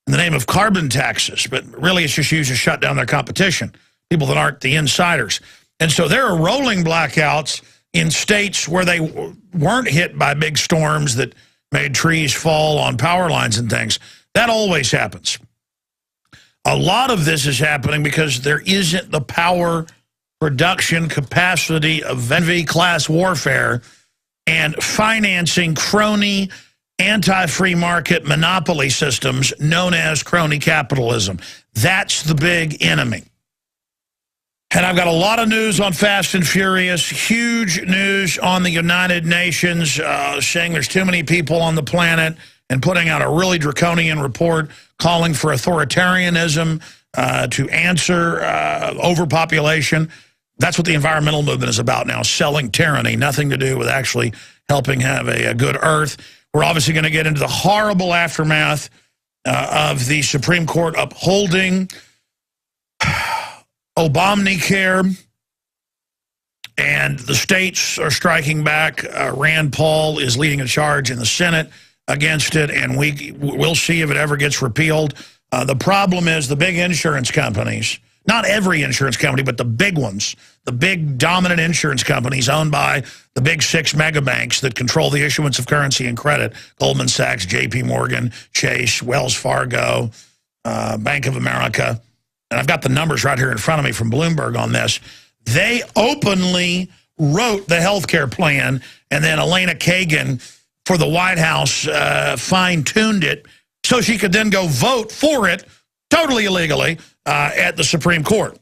in the name of carbon taxes, but really it's just used to shut down their competition, people that aren't the insiders. And so there are rolling blackouts in states where they weren't hit by big storms that made trees fall on power lines and things. That always happens. A lot of this is happening because there isn't the power production capacity of envy-class warfare and financing crony, anti-free market monopoly systems known as crony capitalism. That's the big enemy. And I've got a lot of news on Fast and Furious, huge news on the United Nations saying there's too many people on the planet and putting out a really draconian report calling for authoritarianism to answer overpopulation. That's what the environmental movement is about now, selling tyranny, nothing to do with actually helping have a good earth. We're obviously going to get into the horrible aftermath of the Supreme Court upholding Obamacare, and the states are striking back. Rand Paul is leading a charge in the Senate against it, and we'll see if it ever gets repealed. The problem is the big insurance companies, not every insurance company, but the big ones, the big dominant insurance companies owned by the big 6 mega banks that control the issuance of currency and credit, Goldman Sachs, JP Morgan, Chase, Wells Fargo, Bank of America. And I've got the numbers right here in front of me from Bloomberg on this. They openly wrote the health care plan, and then Elena Kagan for the White House fine-tuned it so she could then go vote for it, totally illegally, at the Supreme Court.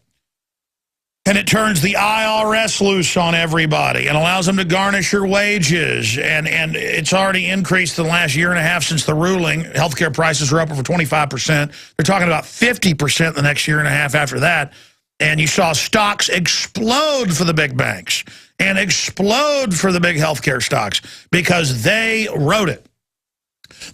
And it turns the IRS loose on everybody and allows them to garnish your wages. And it's already increased in the last year and a half since the ruling. Healthcare prices are up over 25%. They're talking about 50% the next year and a half after that. And you saw stocks explode for the big banks and explode for the big healthcare stocks because they wrote it.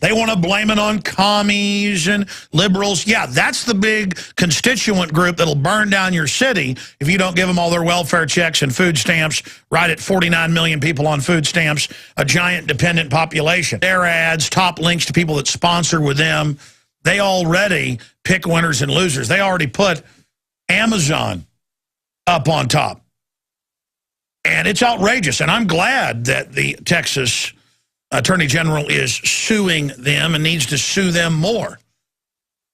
They want to blame it on commies and liberals. Yeah, that's the big constituent group that'll burn down your city if you don't give them all their welfare checks and food stamps, right at 49 million people on food stamps, a giant dependent population. Their ads, top links to people that sponsor with them, they already pick winners and losers. They already put Amazon up on top. And it's outrageous. And I'm glad that the Texas Attorney General is suing them and needs to sue them more.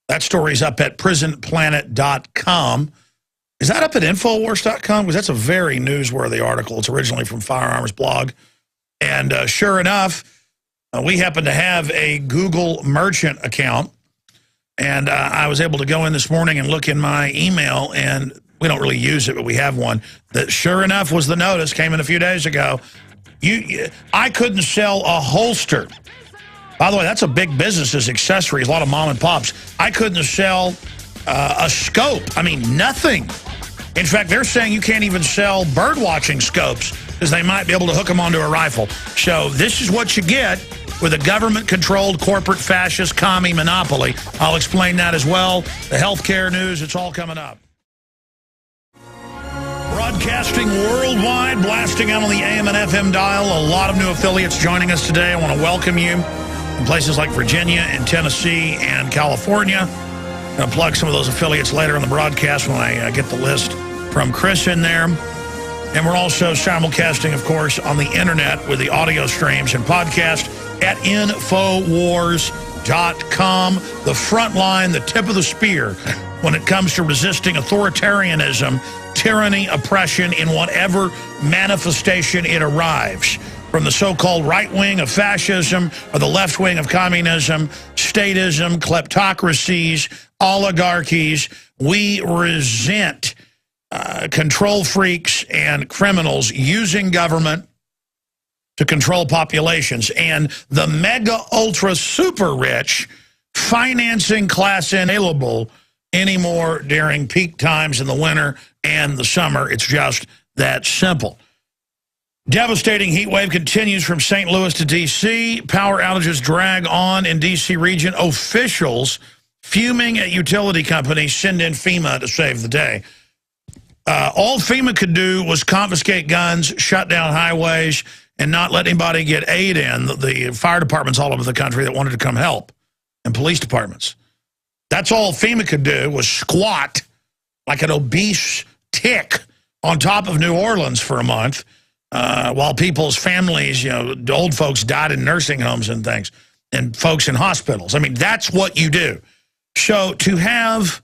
That story's up at prisonplanet.com. Is that up at Infowars.com? Because that's a very newsworthy article. It's originally from Firearms blog. And sure enough, we happen to have a Google merchant account. And I was able to go in this morning and look in my email, and we don't really use it, but we have one. That sure enough was the notice, came in a few days ago. I couldn't sell a holster. By the way, that's a big business as accessories, a lot of mom and pops. I couldn't sell a scope. I mean, nothing. In fact, they're saying you can't even sell bird watching scopes because they might be able to hook them onto a rifle. So this is what you get with a government-controlled corporate fascist commie monopoly. I'll explain that as well. The healthcare news, it's all coming up. Broadcasting worldwide, blasting out on the AM and FM dial. A lot of new affiliates joining us today. I want to welcome you in places like Virginia and Tennessee and California. I'm going to plug some of those affiliates later on the broadcast when I get the list from Chris in there. And we're also simulcasting, of course, on the internet with the audio streams and podcast at Infowars.com. The front line, the tip of the spear when it comes to resisting authoritarianism, tyranny, oppression in whatever manifestation it arrives. From the so-called right wing of fascism or the left wing of communism, statism, kleptocracies, oligarchies, we resent control freaks and criminals using government to control populations, and the mega ultra super rich financing class available anymore during peak times in the winter and the summer. It's just that simple. Devastating heat wave continues from St. Louis to D.C. Power outages drag on in D.C. region. Officials fuming at utility companies send in FEMA to save the day. All FEMA could do was confiscate guns, shut down highways, and not let anybody get aid in. The fire departments all over the country that wanted to come help, and police departments. That's all FEMA could do was squat like an obese tick on top of New Orleans for a month while people's families, you know, old folks died in nursing homes and things, and folks in hospitals. I mean, that's what you do. So to have,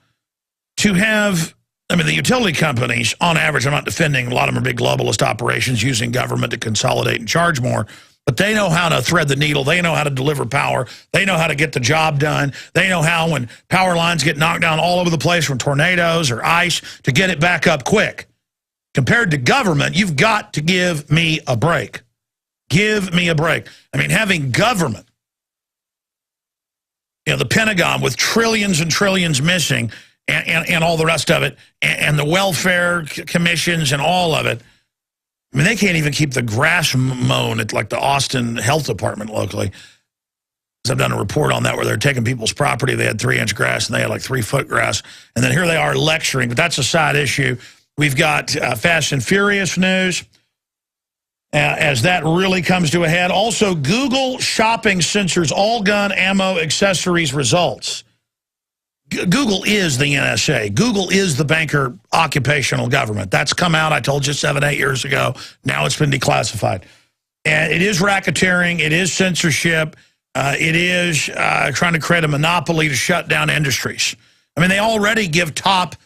I mean, the utility companies, on average, I'm not defending, a lot of them are big globalist operations using government to consolidate and charge more, but they know how to thread the needle. They know how to deliver power. They know how to get the job done. They know how, when power lines get knocked down all over the place from tornadoes or ice, to get it back up quick. Compared to government, you've got to give me a break. Give me a break. I mean, having government, you know, the Pentagon with trillions and trillions missing, and all the rest of it, and the welfare commissions and all of it. I mean, they can't even keep the grass mown at like the Austin Health Department locally. I've done a report on that where they're taking people's property. They had 3-inch grass and they had like 3-foot grass. And then here they are lecturing, but that's a side issue. We've got Fast and Furious news as that really comes to a head. Also, Google shopping censors all gun ammo accessories results. Google is the NSA. Google is the banker occupational government. That's come out, I told you, 7-8 years ago. Now it's been declassified. And it is racketeering. It is censorship. It is trying to create a monopoly to shut down industries. I mean, they already give top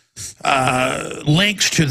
links to